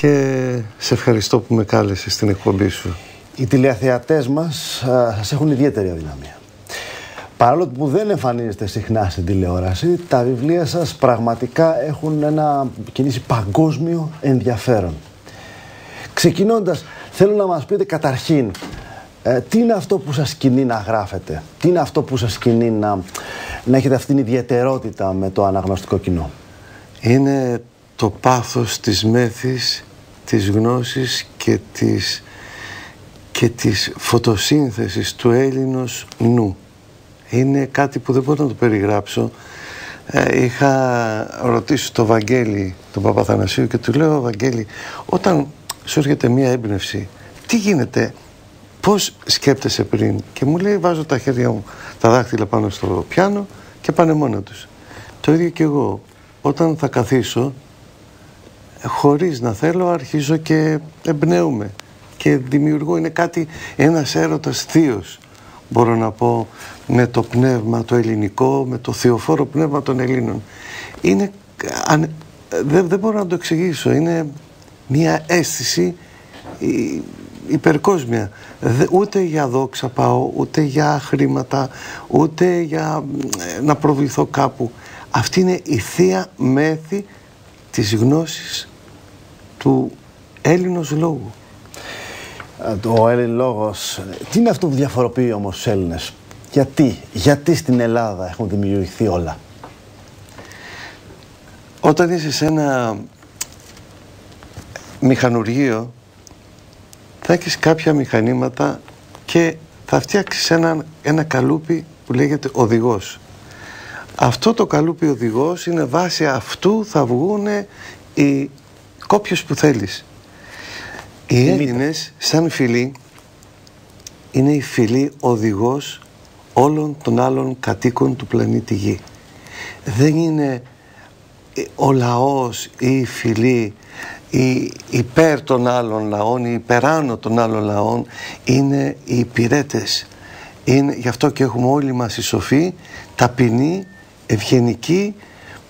και σε ευχαριστώ που με κάλεσες στην εκπομπή σου. Οι τηλεθεατές μας σας έχουν ιδιαίτερη αδυναμία. Παρόλο που δεν εμφανίζεστε συχνά στην τηλεόραση, τα βιβλία σας πραγματικά έχουν κινήσει παγκόσμιο ενδιαφέρον. Ξεκινώντας, θέλω να μας πείτε καταρχήν, τι είναι αυτό που σας κινεί να γράφετε, τι είναι αυτό που σας κινεί να έχετε αυτήν την ιδιαιτερότητα με το αναγνωστικό κοινό? Είναι το πάθος της μέθης, της γνώσης και της φωτοσύνθεσης του Έλληνος νου. Είναι κάτι που δεν μπορώ να το περιγράψω. Είχα ρωτήσει τον Βαγγέλη, τον Παπαθανασίου, και του λέω: Βαγγέλη, όταν σου έρχεται μία έμπνευση, τι γίνεται, πώς σκέπτεσαι πριν? Και μου λέει: βάζω τα χέρια μου, τα δάχτυλα πάνω στο πιάνο και πάνε μόνα τους. Το ίδιο και εγώ. Όταν θα καθίσω, χωρίς να θέλω, αρχίζω και εμπνέομαι και δημιουργώ. Είναι κάτι, ένας έρωτας θείος, μπορώ να πω, με το πνεύμα το ελληνικό, με το θεοφόρο πνεύμα των Ελλήνων. Είναι, δεν μπορώ να το εξηγήσω, είναι μια αίσθηση υπερκόσμια. Ούτε για δόξα πάω, ούτε για χρήματα, ούτε για να προβληθώ κάπου. Αυτή είναι η θεία μέθη της γνώσης του Έλληνος λόγου. Ο Έλλην λόγος, τι είναι αυτό που διαφοροποιεί όμως τους Έλληνες? Γιατί στην Ελλάδα έχουν δημιουργηθεί όλα? Όταν είσαι σε ένα μηχανουργείο, θα έχεις κάποια μηχανήματα και θα φτιάξεις ένα καλούπι που λέγεται οδηγός. Αυτό το καλούπι οδηγός είναι βάση αυτού θα βγουν οι κόπιος που θέλεις. Οι Έλληνες σαν φυλή είναι η φυλή οδηγός όλων των άλλων κατοίκων του πλανήτη Γη. Δεν είναι ο λαός ή η φυλή υπέρ των άλλων λαών ή υπεράνω των άλλων λαών, είναι οι υπηρέτες. Γι' αυτό και έχουμε όλοι μας οι σοφοί, ταπεινοί, ευγενικοί,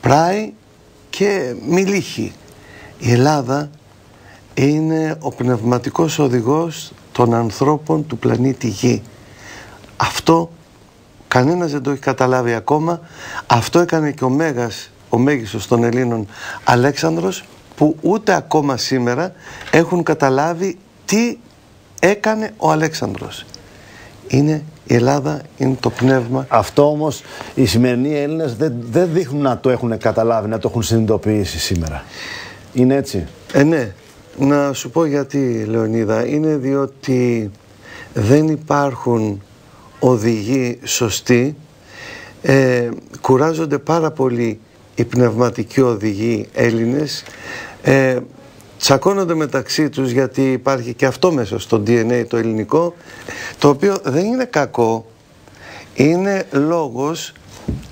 πράοι και μιλήχοι. Η Ελλάδα είναι ο πνευματικός οδηγός των ανθρώπων του πλανήτη Γη. Αυτό κανένας δεν το έχει καταλάβει ακόμα. Αυτό έκανε και ο μέγιστος των Ελλήνων, Αλέξανδρος, που ούτε ακόμα σήμερα έχουν καταλάβει τι έκανε ο Αλέξανδρος. Η Ελλάδα είναι το πνεύμα. Αυτό όμως οι σημερινοί Έλληνες δεν δείχνουν να το έχουν καταλάβει, να το έχουν συνειδητοποιήσει σήμερα. Είναι έτσι? Ναι. Να σου πω γιατί, Λεωνίδα. Είναι διότι δεν υπάρχουν οδηγοί σωστοί. Κουράζονται πάρα πολύ οι πνευματικοί οδηγοί Έλληνες. Τσακώνονται μεταξύ τους, γιατί υπάρχει και αυτό μέσα στο DNA το ελληνικό, το οποίο δεν είναι κακό, είναι λόγος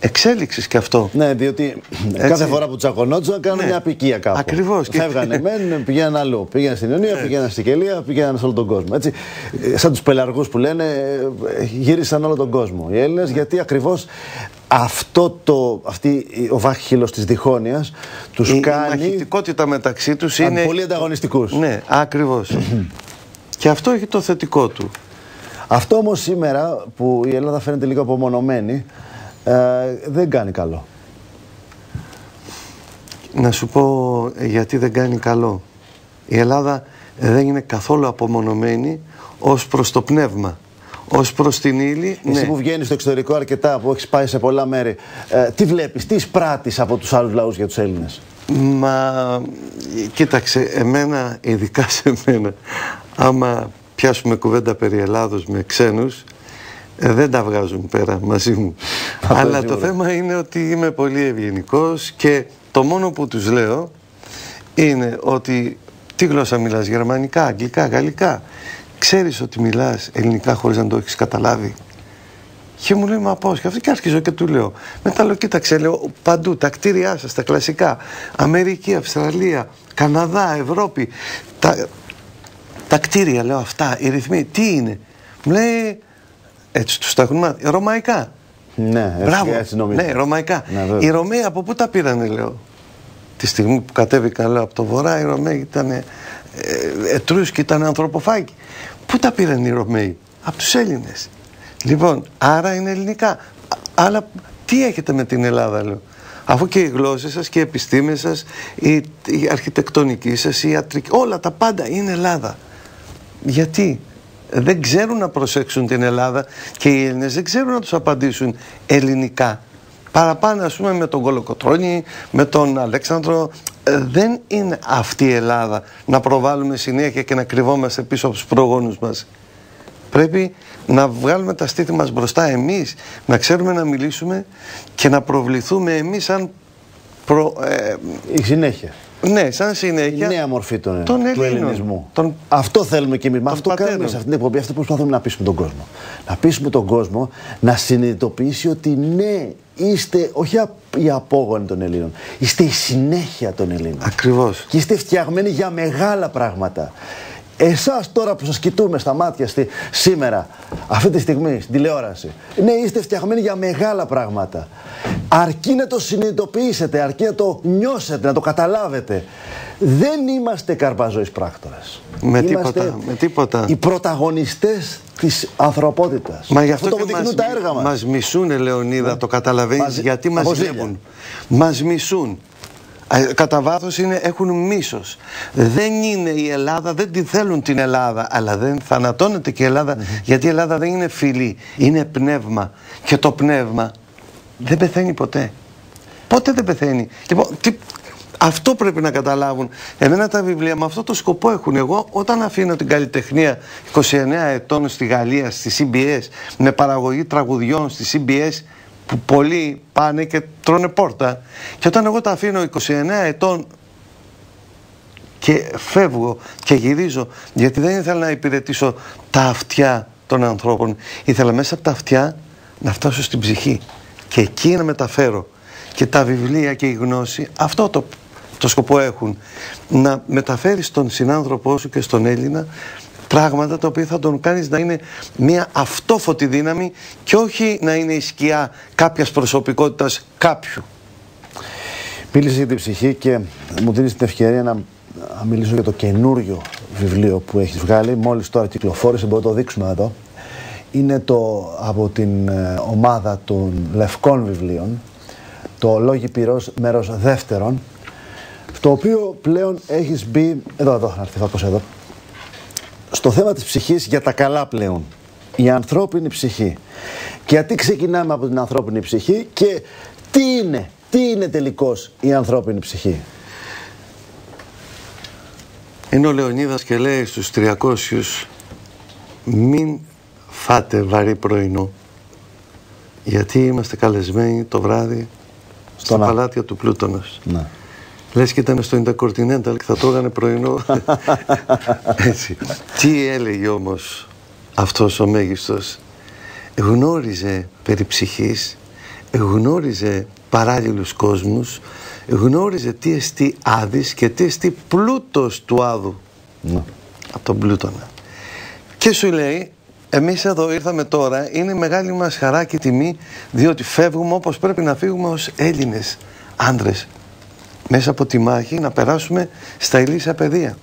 εξέλιξης και αυτό. Ναι, διότι κάθε φορά που τσακωνόντουσαν κάνουν μια απικία κάπου. Ακριβώς. Φεύγανε μεν, πηγαίναν αλλού. Πήγαιναν στην Ιωνία, πήγαιναν στην Κελία, πήγαιναν σε όλο τον κόσμο. Έτσι. Σαν τους πελαργούς που λένε, γύρισαν όλο τον κόσμο οι Έλληνες, γιατί ακριβώς ο βάχυλος της διχόνοιας τους κάνει. Η μαχητικότητα μεταξύ τους είναι πολύ ανταγωνιστικούς. Ναι, ακριβώς. Και αυτό έχει το θετικό του. Αυτό όμως σήμερα που η Ελλάδα φαίνεται λίγο απομονωμένη, δεν κάνει καλό. Να σου πω γιατί δεν κάνει καλό. Η Ελλάδα δεν είναι καθόλου απομονωμένη ως προς το πνεύμα. Ως προς την ύλη. Εσύ που βγαίνεις στο εξωτερικό αρκετά, που έχεις πάει σε πολλά μέρη, τι βλέπεις, τι εισπράττεις από τους άλλους λαούς για τους Έλληνες? Κοίταξε, εμένα, ειδικά σε μένα, άμα πιάσουμε κουβέντα περί Ελλάδος με ξένους, δεν τα βγάζουν πέρα μαζί μου. Αλλά το θέμα είναι ότι είμαι πολύ ευγενικός και το μόνο που τους λέω είναι ότι τι γλώσσα μιλάς? Γερμανικά, αγγλικά, γαλλικά? Ξέρεις ότι μιλάς ελληνικά χωρίς να το έχεις καταλάβει? Και μου λέει, μα πώς? Και αυτό, και αρχίζω και του λέω. Μετά λέω, κοίταξε, λέω, παντού τα κτίρια σας, τα κλασικά, Αμερική, Αυστραλία, Καναδά, Ευρώπη, τα κτίρια, λέω, αυτά, οι ρυθμοί, τι είναι? Μου λέει, έτσι τους τα έχουν μάθει, ρωμαϊκά. Ναι, μπράβο, έτσι νομίζω. Ναι, ρωμαϊκά. Ναι, οι Ρωμαίοι από πού τα πήρανε, λέω? τη στιγμή που κατέβηκαν από το βορρά, οι Ρωμαίοι ήταν Ετρούσκοι, ήταν ανθρωποφάγοι. Πού τα πήραν οι Ρωμαίοι? Από τους Έλληνες. Λοιπόν, άρα είναι ελληνικά. Αλλά τι έχετε με την Ελλάδα, λέω? Αφού και οι γλώσσες σας και οι επιστήμες σας, η αρχιτεκτονική σας, η ιατρική, όλα τα πάντα είναι Ελλάδα. Γιατί? Δεν ξέρουν να προσέξουν την Ελλάδα και οι Έλληνες δεν ξέρουν να τους απαντήσουν ελληνικά. Παραπάνω, ας πούμε, με τον Κολοκοτρώνη, με τον Αλέξανδρο, δεν είναι αυτή η Ελλάδα να προβάλλουμε συνέχεια και να κρυβόμαστε πίσω από τους προγόνους μας. Πρέπει να βγάλουμε τα στήθη μας μπροστά εμείς, να ξέρουμε να μιλήσουμε και να προβληθούμε εμείς σαν η συνέχεια. Ναι, σαν συνέχεια. Η νέα μορφή του ελληνισμού. Αυτό θέλουμε και εμείς. Αυτό κάνουμε σε αυτήν την εκπομπή. Αυτό προσπαθούμε να πείσουμε τον κόσμο. Να πείσουμε τον κόσμο να συνειδητοποιήσει ότι ναι, είστε όχι οι απόγονοι των Ελλήνων. Είστε η συνέχεια των Ελλήνων. Ακριβώς. Και είστε φτιαγμένοι για μεγάλα πράγματα. Εσάς τώρα που σας κοιτούμε στα μάτια σήμερα, αυτή τη στιγμή, στην τηλεόραση, ναι, είστε φτιαγμένοι για μεγάλα πράγματα. Αρκεί να το συνειδητοποιήσετε, αρκεί να το νιώσετε, να το καταλάβετε. Δεν είμαστε καρπαζόης πράκτορες. Με τίποτα. Οι πρωταγωνιστές της ανθρωπότητας. Μα γι' αυτό το αποδεικνύουν τα έργα μας. Μας μισούνε, Λεωνίδα, το καταλαβαίνεις, γιατί μας βλέπουν. Μας μισούν. Κατά βάθος έχουν μίσος. Δεν είναι η Ελλάδα, δεν τη θέλουν την Ελλάδα, αλλά δεν θανατώνεται και η Ελλάδα, γιατί η Ελλάδα δεν είναι φυλή, είναι πνεύμα. Και το πνεύμα δεν πεθαίνει ποτέ. Πότε δεν πεθαίνει. Λοιπόν, αυτό πρέπει να καταλάβουν. Εμένα τα βιβλία με αυτό το σκοπό έχουν. Εγώ όταν αφήνω την καλλιτεχνία 29 ετών στη Γαλλία, στη CBS, με παραγωγή τραγουδιών στη CBS, που πολλοί πάνε και τρώνε πόρτα, και όταν εγώ τα αφήνω 29 ετών και φεύγω και γυρίζω, γιατί δεν ήθελα να υπηρετήσω τα αυτιά των ανθρώπων, ήθελα μέσα από τα αυτιά να φτάσω στην ψυχή και εκεί να μεταφέρω. Και τα βιβλία και η γνώση αυτό το σκοπό έχουν, να μεταφέρεις στον συνάνθρωπό σου και στον Έλληνα πράγματα τα οποία θα τον κάνεις να είναι μια αυτόφωτη δύναμη και όχι να είναι η σκιά κάποιας προσωπικότητας κάποιου. Μίλησε για την ψυχή και μου δίνεις την ευκαιρία να μιλήσω για το καινούριο βιβλίο που έχεις βγάλει. Μόλις τώρα κυκλοφόρησε, μπορούμε να το δείξουμε εδώ. Είναι από την ομάδα των λευκών βιβλίων, το Λόγοι Πυρός μέρος δεύτερον, το οποίο πλέον έχεις μπει, εδώ, να έρθει φάκος εδώ, στο θέμα της ψυχής για τα καλά πλέον. Η ανθρώπινη ψυχή. Και γιατί ξεκινάμε από την ανθρώπινη ψυχή και τι είναι τελικώς η ανθρώπινη ψυχή? Είναι ο Λεωνίδας και λέει στους 300 μην φάτε βαρύ πρωινό, γιατί είμαστε καλεσμένοι το βράδυ στα παλάτια του Πλούτονος. Ναι. Λες και ήταν στο Intercontinental και θα τρώγανε πρωινό. Έτσι. Τι έλεγε όμως αυτός ο μέγιστος? Γνώριζε περί ψυχής, γνώριζε παράλληλους κόσμους, γνώριζε τι εστί άδης και τι εστί πλούτος του άδου. Ναι. Από τον Πλούτονα. Και σου λέει, εμείς εδώ ήρθαμε τώρα, είναι μεγάλη μας χαρά και τιμή, διότι φεύγουμε όπως πρέπει να φύγουμε ως Έλληνες άντρες. Μέσα από τη μάχη να περάσουμε στα ηλίσια πεδία.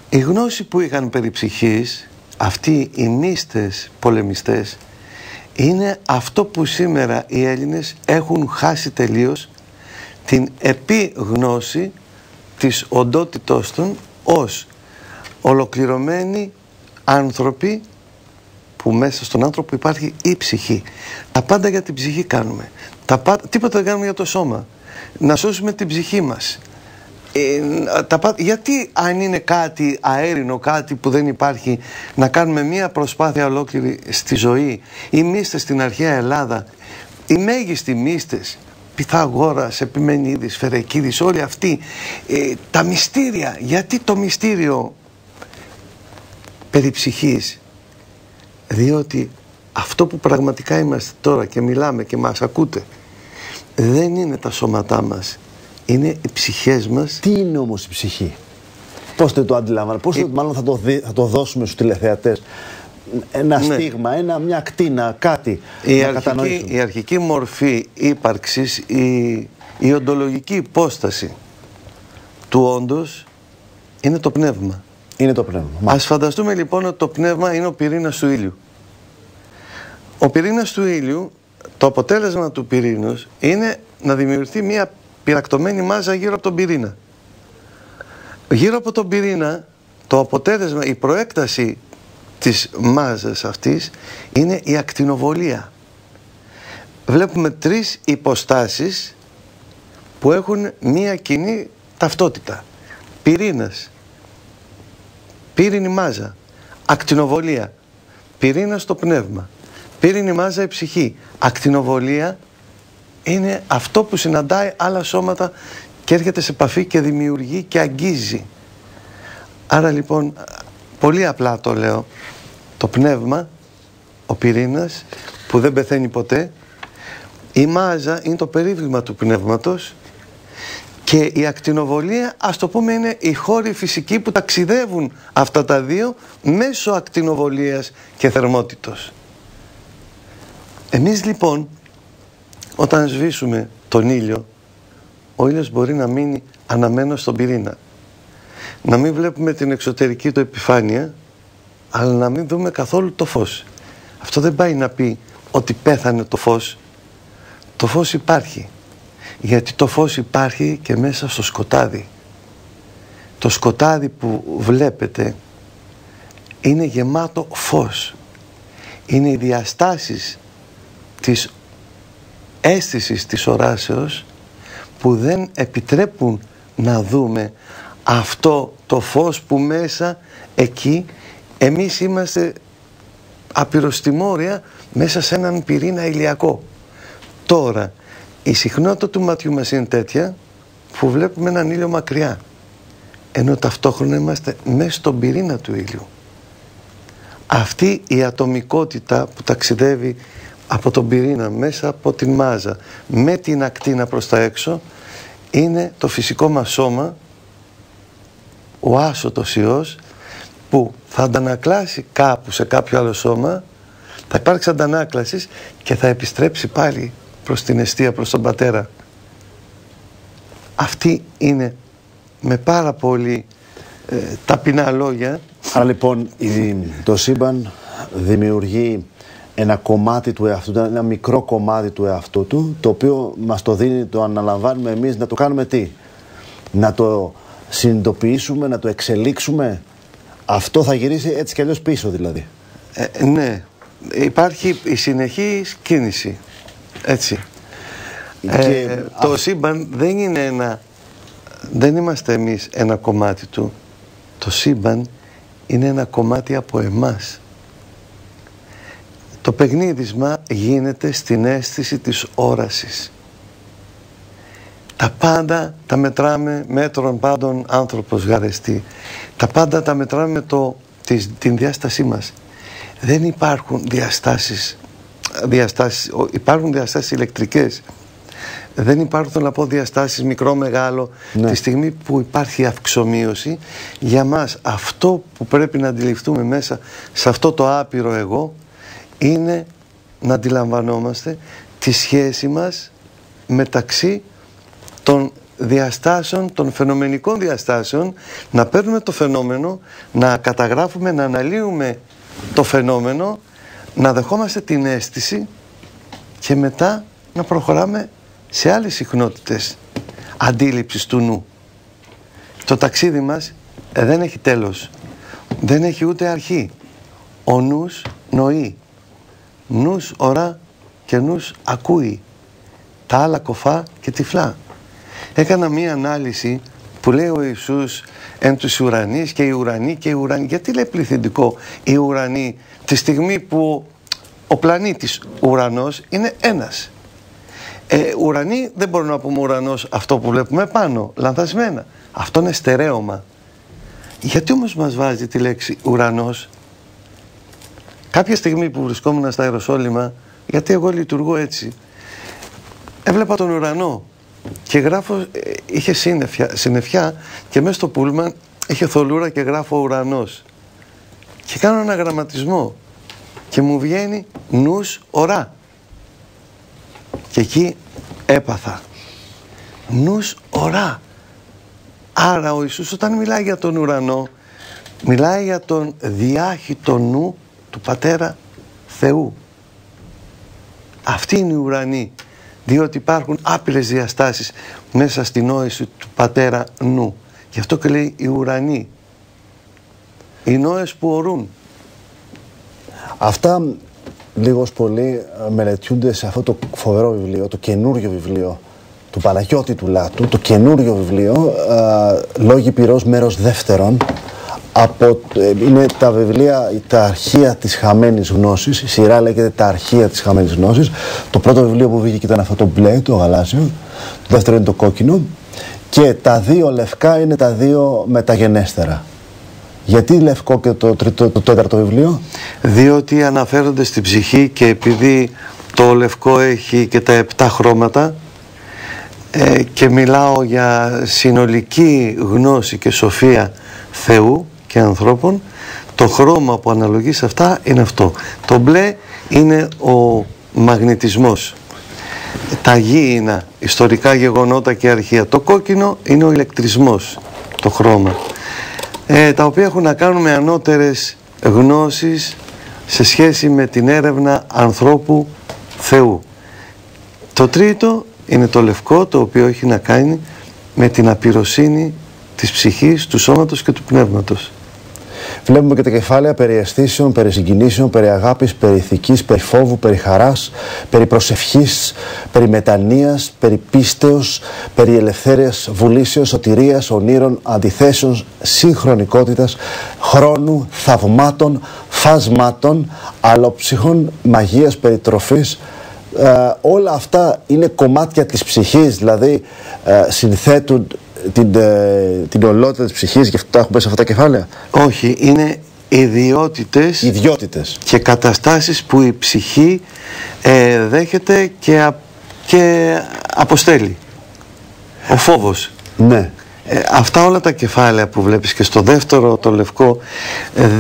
Η γνώση που είχαν περί ψυχής, αυτοί οι μύστες πολεμιστές, είναι αυτό που σήμερα οι Έλληνες έχουν χάσει τελείως, την επίγνωση της οντότητός των ως ολοκληρωμένοι άνθρωποι, που μέσα στον άνθρωπο υπάρχει η ψυχή. Τα πάντα για την ψυχή κάνουμε. Τίποτα δεν κάνουμε για το σώμα. Να σώσουμε την ψυχή μας. Γιατί αν είναι κάτι αέρινο, κάτι που δεν υπάρχει, να κάνουμε μία προσπάθεια ολόκληρη στη ζωή. Οι μύστες στην αρχαία Ελλάδα, οι μέγιστοι μύστες, Πυθαγόρας, Επιμενίδης, Φερεκίδης, όλοι αυτοί, τα μυστήρια. Γιατί το μυστήριο περί ψυχής? Διότι αυτό που πραγματικά είμαστε τώρα και μιλάμε και μας ακούτε, δεν είναι τα σώματά μας, είναι οι ψυχές μας. Τι είναι όμως η ψυχή? Πώς το αντιλαμβάνουμε, πώς μάλλον θα το δώσουμε στους τηλεθεατές? Ένα στίγμα, μια ακτίνα, κάτι να κατανοήσουμε. Η αρχική μορφή ύπαρξης, η η οντολογική υπόσταση του όντως είναι το πνεύμα. Είναι το πνεύμα. Ας φανταστούμε λοιπόν ότι το πνεύμα είναι ο πυρήνας του ήλιου. Ο πυρήνας του ήλιου, το αποτέλεσμα του πυρήνος είναι να δημιουργηθεί μια πυρακτωμένη μάζα γύρω από τον πυρήνα. Γύρω από τον πυρήνα, το αποτέλεσμα, η προέκταση της μάζας αυτής είναι η ακτινοβολία. Βλέπουμε τρεις υποστάσεις που έχουν μία κοινή ταυτότητα. Πυρήνας, πύρινη μάζα, ακτινοβολία. Πυρήνας το πνεύμα, πύρινη μάζα η ψυχή. Ακτινοβολία είναι αυτό που συναντάει άλλα σώματα και έρχεται σε επαφή και δημιουργεί και αγγίζει. Άρα λοιπόν, πολύ απλά το λέω, το πνεύμα, ο πυρήνας που δεν πεθαίνει ποτέ, η μάζα είναι το περίβλημα του πνεύματος και η ακτινοβολία, ας το πούμε, είναι οι χώροι φυσικοί που ταξιδεύουν αυτά τα δύο μέσω ακτινοβολίας και θερμότητος. Εμείς λοιπόν, όταν σβήσουμε τον ήλιο, ο ήλιος μπορεί να μείνει αναμένος στον πυρήνα. Να μην βλέπουμε την εξωτερική του επιφάνεια, αλλά να μην δούμε καθόλου το φως. Αυτό δεν πάει να πει ότι πέθανε το φως. Το φως υπάρχει. Γιατί το φως υπάρχει και μέσα στο σκοτάδι. Το σκοτάδι που βλέπετε είναι γεμάτο φως. Είναι οι διαστάσεις της αίσθησης της οράσεως που δεν επιτρέπουν να δούμε αυτό το φως που μέσα εκεί εμείς είμαστε απειροστιμόρια μέσα σε έναν πυρήνα ηλιακό. Τώρα η συχνότητα του ματιού μας είναι τέτοια που βλέπουμε έναν ήλιο μακριά, ενώ ταυτόχρονα είμαστε μέσα στον πυρήνα του ήλιου. Αυτή η ατομικότητα που ταξιδεύει από τον πυρήνα μέσα από την μάζα με την ακτίνα προς τα έξω είναι το φυσικό μας σώμα, ο άσωτος ιός, που θα αντανακλάσει κάπου σε κάποιο άλλο σώμα, θα υπάρξει αντανάκλαση και θα επιστρέψει πάλι προς την εστία, προς τον πατέρα. Αυτή είναι με πάρα πολύ ταπεινά λόγια. Άρα λοιπόν το σύμπαν δημιουργεί ένα κομμάτι του εαυτού του, ένα μικρό κομμάτι του εαυτού του, το οποίο μας το δίνει, το αναλαμβάνουμε εμείς να το κάνουμε τι? Να το συνειδητοποιήσουμε, να το εξελίξουμε. Αυτό θα γυρίσει έτσι κι αλλιώς πίσω δηλαδή. Ναι, υπάρχει η συνεχής κίνηση. Έτσι. Το σύμπαν δεν είναι δεν είμαστε εμείς ένα κομμάτι του. Το σύμπαν είναι ένα κομμάτι από εμάς. Το παιχνίδισμα γίνεται στην αίσθηση της όρασης. Τα πάντα τα μετράμε μέτρων πάντων άνθρωπος γαρεστή. Τα πάντα τα μετράμε με την διάστασή μας. Δεν υπάρχουν διαστάσεις, υπάρχουν διαστάσεις ηλεκτρικές. Δεν υπάρχουν, θέλω να πω, διαστάσεις μικρό, μεγάλο. Ναι. Τη στιγμή που υπάρχει αυξομοίωση, για μας αυτό που πρέπει να αντιληφθούμε μέσα σε αυτό το άπειρο εγώ είναι να αντιλαμβανόμαστε τη σχέση μας μεταξύ των διαστάσεων, των φαινομενικών διαστάσεων, να παίρνουμε το φαινόμενο, να καταγράφουμε, να αναλύουμε το φαινόμενο, να δεχόμαστε την αίσθηση και μετά να προχωράμε σε άλλες συχνότητες αντίληψης του νου. Το ταξίδι μας δεν έχει τέλος, δεν έχει ούτε αρχή. Ο νους νοεί, νους ορά και νους ακούει, τα άλλα κοφά και τυφλά. Έκανα μία ανάλυση που λέει ο Ιησούς εν τους ουρανείς και οι ουρανοί και οι ουρανοί. Γιατί λέει πληθυντικό οι ουρανοί τη στιγμή που ο πλανήτης ουρανός είναι ένας? Ουρανοί δεν μπορούμε να πούμε ουρανός αυτό που βλέπουμε πάνω, λανθασμένα. Αυτό είναι στερέωμα. Γιατί όμως μας βάζει τη λέξη ουρανός? Κάποια στιγμή που βρισκόμουν στα Ιεροσόλυμα, γιατί εγώ λειτουργώ έτσι, έβλεπα τον ουρανό και γράφω, είχε συννεφιά και μέσα στο πούλμαν είχε θολούρα και γράφω ουρανός. Και κάνω ένα γραμματισμό και μου βγαίνει νους ορά. Και εκεί έπαθα. νους ορά. Άρα ο Ιησούς όταν μιλάει για τον ουρανό, μιλάει για τον διάχυτο νου του Πατέρα Θεού. Αυτή είναι η ουρανή, διότι υπάρχουν άπειρες διαστάσεις μέσα στην νόηση του Πατέρα νου. Γι' αυτό και λέει οι ουρανοί, οι νόες που ορούν. Αυτά λίγος πολύ μελετιούνται σε αυτό το φοβερό βιβλίο, το καινούριο βιβλίο του Παναγιώτη του Λάτου, το καινούριο βιβλίο «Λόγοι Πυρός μέρος δεύτερον». Είναι τα βιβλία, τα αρχεία της χαμένης γνώσης. Η σειρά λέγεται τα αρχεία της χαμένης γνώσης. Το πρώτο βιβλίο που βγήκε ήταν αυτό το μπλε, το γαλάζιο. Το δεύτερο είναι το κόκκινο. Και τα δύο λευκά είναι τα δύο μεταγενέστερα. Γιατί λευκό και το τέταρτο βιβλίο? Διότι αναφέρονται στην ψυχή και επειδή το λευκό έχει και τα 7 χρώματα και μιλάω για συνολική γνώση και σοφία Θεού και ανθρώπων, το χρώμα που αναλογεί σε αυτά είναι αυτό. Το μπλε είναι ο μαγνητισμός, τα γήινα, ιστορικά γεγονότα και αρχεία. Το κόκκινο είναι ο ηλεκτρισμός, το χρώμα, τα οποία έχουν να κάνουν με ανώτερες γνώσεις σε σχέση με την έρευνα ανθρώπου Θεού. Το τρίτο είναι το λευκό, το οποίο έχει να κάνει με την απειροσύνη της ψυχής, του σώματος και του πνεύματος. Βλέπουμε και τα κεφάλαια περί αισθήσεων, περί συγκινήσεων, περί αγάπης, περί ηθικής, περί φόβου, περί χαράς, περί προσευχής, περί μετανοίας, περί πίστεως, περί ελευθέρειας, βουλήσεως, σωτηρίας, ονείρων, αντιθέσεων, συγχρονικότητας, χρόνου, θαυμάτων, φάσματων, αλλοψυχών, μαγείας, περιτροφής. Όλα αυτά είναι κομμάτια της ψυχής, δηλαδή συνθέτουν την ολότητα της ψυχής, γι' αυτό τα έχουμε σε αυτά τα κεφάλαια. Όχι, είναι ιδιότητες και καταστάσεις που η ψυχή δέχεται και αποστέλει. Ο φόβος. Ναι. Αυτά όλα τα κεφάλαια που βλέπεις και στο δεύτερο το λευκό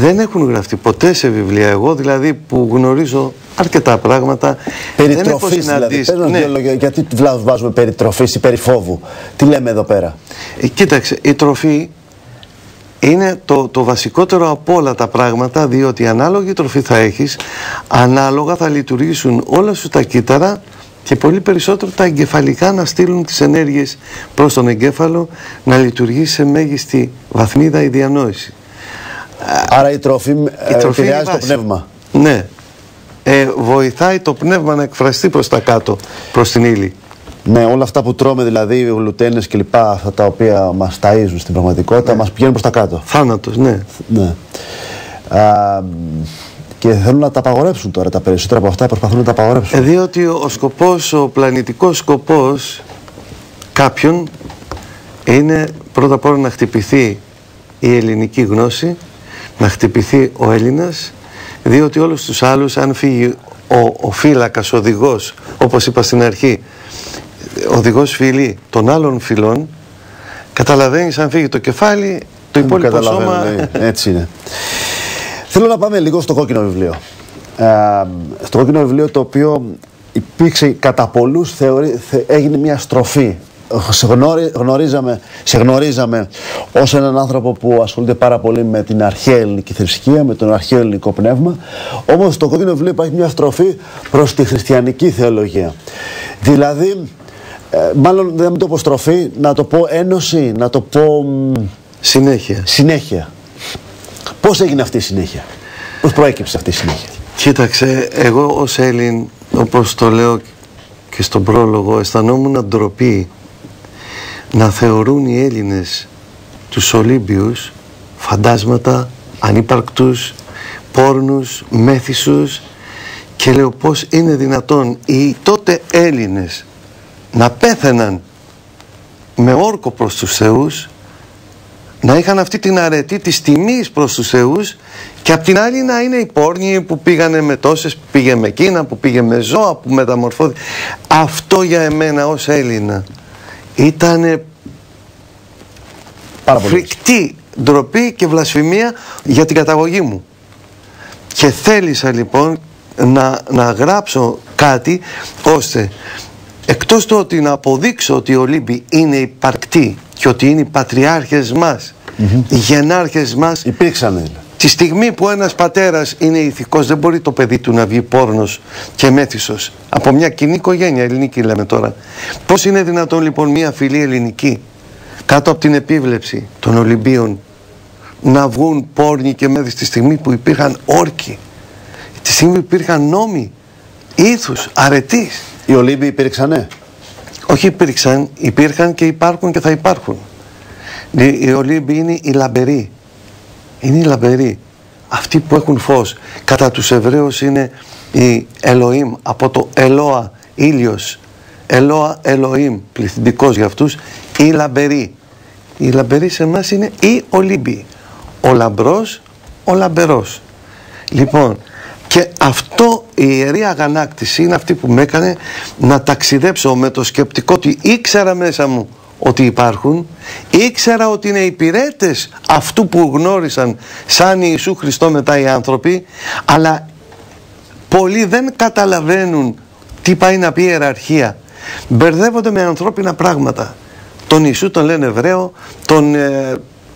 δεν έχουν γραφτεί ποτέ σε βιβλία. Εγώ δηλαδή που γνωρίζω αρκετά πράγματα, περιτροφής δηλαδή. Ναι. Γιατί βάζουμε περιτροφής ή περιφόβου? Τι λέμε εδώ πέρα? Κοίταξε, η τροφή είναι το βασικότερο από όλα τα πράγματα, διότι ανάλογη τροφή θα έχεις, ανάλογα θα λειτουργήσουν όλα σου τα κύτταρα και πολύ περισσότερο τα εγκεφαλικά να στείλουν τις ενέργειες προς τον εγκέφαλο, να λειτουργήσει σε μέγιστη βαθμίδα η διανόηση. Άρα η τροφή επηρεάζει το πνεύμα. Ναι. Βοηθάει το πνεύμα να εκφραστεί προς τα κάτω, προς την ύλη. Ναι, όλα αυτά που τρώμε, δηλαδή γλουτένες και λοιπά, αυτά τα οποία μας ταΐζουν στην πραγματικότητα, μας πηγαίνουν προς τα κάτω. Θάνατος, ναι. Ναι. Και θέλουν να τα απαγορεύσουν τώρα, τα περισσότερα από αυτά προσπαθούν να τα απαγορεύσουν. Διότι ο πλανητικός σκοπός κάποιον είναι πρώτα απ' όλα να χτυπηθεί η ελληνική γνώση, να χτυπηθεί ο Έλληνας, διότι όλους τους άλλους, αν φύγει ο φύλακας, ο οδηγός, όπως είπα στην αρχή, οδηγός φυλή των άλλων φυλών, καταλαβαίνεις, αν φύγει το κεφάλι, το υπόλοιπο σώμα... Ναι, έτσι είναι. Θέλω να πάμε λίγο στο κόκκινο βιβλίο. Στο κόκκινο βιβλίο, το οποίο υπήρξε κατά πολλούς, έγινε μια στροφή. Σε γνωρίζαμε ως έναν άνθρωπο που ασχολείται πάρα πολύ με την αρχαία ελληνική θρησκεία, με τον αρχαίο ελληνικό πνεύμα. Όμως στο κόκκινο βιβλίο υπάρχει μια στροφή προς τη χριστιανική θεολογία. Δηλαδή, μάλλον δεν το πω στροφή, να το πω ένωση, να το πω... Συνέχεια. Πώς έγινε αυτή η συνέχεια? Πώς προέκυψε αυτή η συνέχεια? Κοίταξε, εγώ ως Έλλην, όπως το λέω και στον πρόλογο, αισθανόμουν ντροπή να θεωρούν οι Έλληνες τους Ολύμπιους φαντάσματα, ανύπαρκτους, πόρνους, μέθησους, και λέω πώς είναι δυνατόν οι τότε Έλληνες να πέθαιναν με όρκο προς τους θεούς, να είχαν αυτή την αρετή της τιμής προς τους θεούς, και απ' την άλλη να είναι οι πόρνοι που πήγανε με τόσες, που πήγε με Κίνα, που πήγε με ζώα, που μεταμορφώθηκε. Αυτό για εμένα ως Έλληνα ήταν φρικτή ντροπή και βλασφημία για την καταγωγή μου. Και θέλησα λοιπόν να γράψω κάτι ώστε εκτός του ότι να αποδείξω ότι οι Ολύμποι είναι υπαρκτοί και ότι είναι οι πατριάρχες μας, οι γενάρχες μας. Υπήρξανε. Τη στιγμή που ένας πατέρας είναι ηθικός, δεν μπορεί το παιδί του να βγει πόρνος και μέθυσος από μια κοινή οικογένεια, ελληνική λέμε τώρα. Πώς είναι δυνατόν λοιπόν μια φυλή ελληνική κάτω από την επίβλεψη των Ολυμπίων να βγουν πόρνοι και μέθη στη στιγμή που υπήρχαν όρκοι, τη στιγμή που υπήρχαν νόμοι, ήθους, αρετής? Οι Ολύμποι υπήρξανε? Όχι υπήρξαν, υπήρχαν και υπάρχουν και θα υπάρχουν. Οι Ολύμποι είναι οι λαμπεροί. Είναι οι λαμπεροί, αυτοί που έχουν φως. Κατά τους Εβραίους είναι η Ελοήμ, από το Ελόα, ήλιος. Ελόα, Ελοήμ, πληθυντικός για αυτούς, οι λαμπεροί. Οι λαμπεροί σε εμάς είναι οι Ολύμποι. Ο λαμπρός, ο λαμπερός. Λοιπόν, και αυτό η ιερή αγανάκτηση είναι αυτή που με έκανε να ταξιδέψω με το σκεπτικό ότι ήξερα μέσα μου ότι υπάρχουν, ήξερα ότι είναι υπηρέτες αυτού που γνώρισαν σαν Ιησού Χριστό μετά οι άνθρωποι, αλλά πολλοί δεν καταλαβαίνουν τι πάει να πει ιεραρχία. Μπερδεύονται με ανθρώπινα πράγματα. Τον Ιησού τον λένε Εβραίο,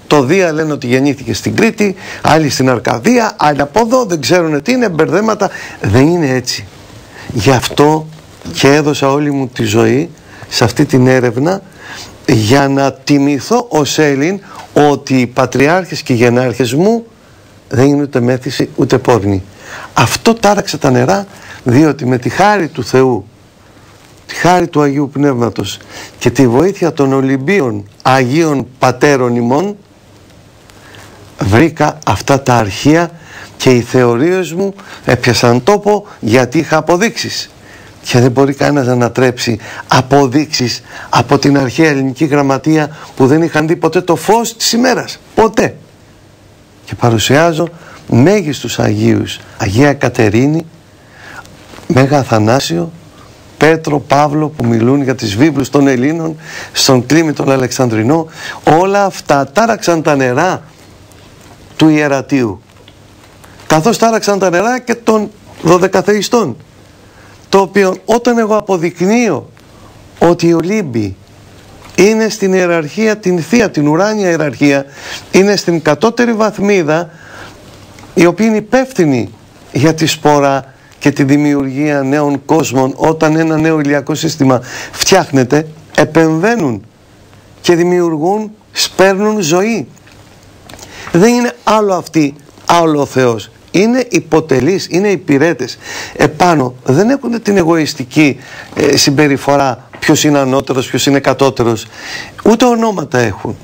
το Δία λένε ότι γεννήθηκε στην Κρήτη, άλλοι στην Αρκαδία, άλλοι από εδώ, δεν ξέρουν τι είναι, μπερδέματα. Δεν είναι έτσι. Γι' αυτό και έδωσα όλη μου τη ζωή σε αυτή την έρευνα, για να τιμηθώ ως Έλλην ότι οι πατριάρχες και οι γενάρχες μου δεν είναι ούτε μέθηση ούτε πόρνοι. Αυτό τάραξε τα νερά, διότι με τη χάρη του Θεού, τη χάρη του Αγίου Πνεύματος και τη βοήθεια των Ολυμπίων Αγίων Πατέρων ημών, βρήκα αυτά τα αρχεία και οι θεωρίες μου έπιασαν τόπο, γιατί είχα αποδείξεις. Και δεν μπορεί κανένας να ανατρέψει αποδείξεις από την αρχαία ελληνική γραμματεία που δεν είχαν δει ποτέ το φως της ημέρας. Ποτέ. Και παρουσιάζω μέγιστους Αγίους. Αγία Κατερίνη, Μέγα Αθανάσιο, Πέτρο, Παύλο, που μιλούν για τις βίβλους των Ελλήνων, στον Κλίμη τον Αλεξανδρινό. Όλα αυτά τάραξαν τα νερά του ιερατείου, καθώς τάραξαν τα νερά και των 12 θεϊστών. Το οποίο όταν εγώ αποδεικνύω ότι οι Ολύμποι είναι στην ιεραρχία, την θεία, την ουράνια ιεραρχία, είναι στην κατώτερη βαθμίδα, η οποία είναι υπεύθυνη για τη σπορά και τη δημιουργία νέων κόσμων. Όταν ένα νέο ηλιακό σύστημα φτιάχνεται, επεμβαίνουν και δημιουργούν, σπέρνουν ζωή. Δεν είναι άλλο αυτοί, άλλο ο Θεός. Είναι υποτελείς, είναι υπηρέτες. Επάνω δεν έχουν την εγωιστική συμπεριφορά, ποιος είναι ανώτερος, ποιος είναι κατώτερος. Ούτε ονόματα έχουν.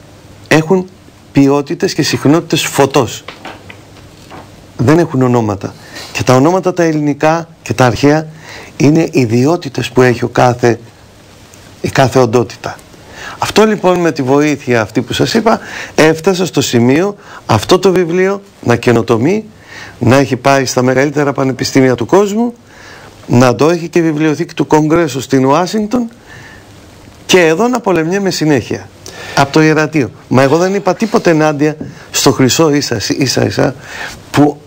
Έχουν ποιότητες και συχνότητες φωτός. Δεν έχουν ονόματα. Και τα ονόματα τα ελληνικά και τα αρχαία είναι ιδιότητες που έχει η κάθε οντότητα. Αυτό λοιπόν, με τη βοήθεια αυτή που σας είπα, έφτασα στο σημείο αυτό το βιβλίο να καινοτομεί, να έχει πάει στα μεγαλύτερα πανεπιστήμια του κόσμου, να το έχει και βιβλιοθήκη του Κογκρέσου στην Ουάσιγκτον και εδώ να πολεμιέμαι συνέχεια από το ιερατείο. Μα εγώ δεν είπα τίποτε ενάντια στο Χρυσό ίσα που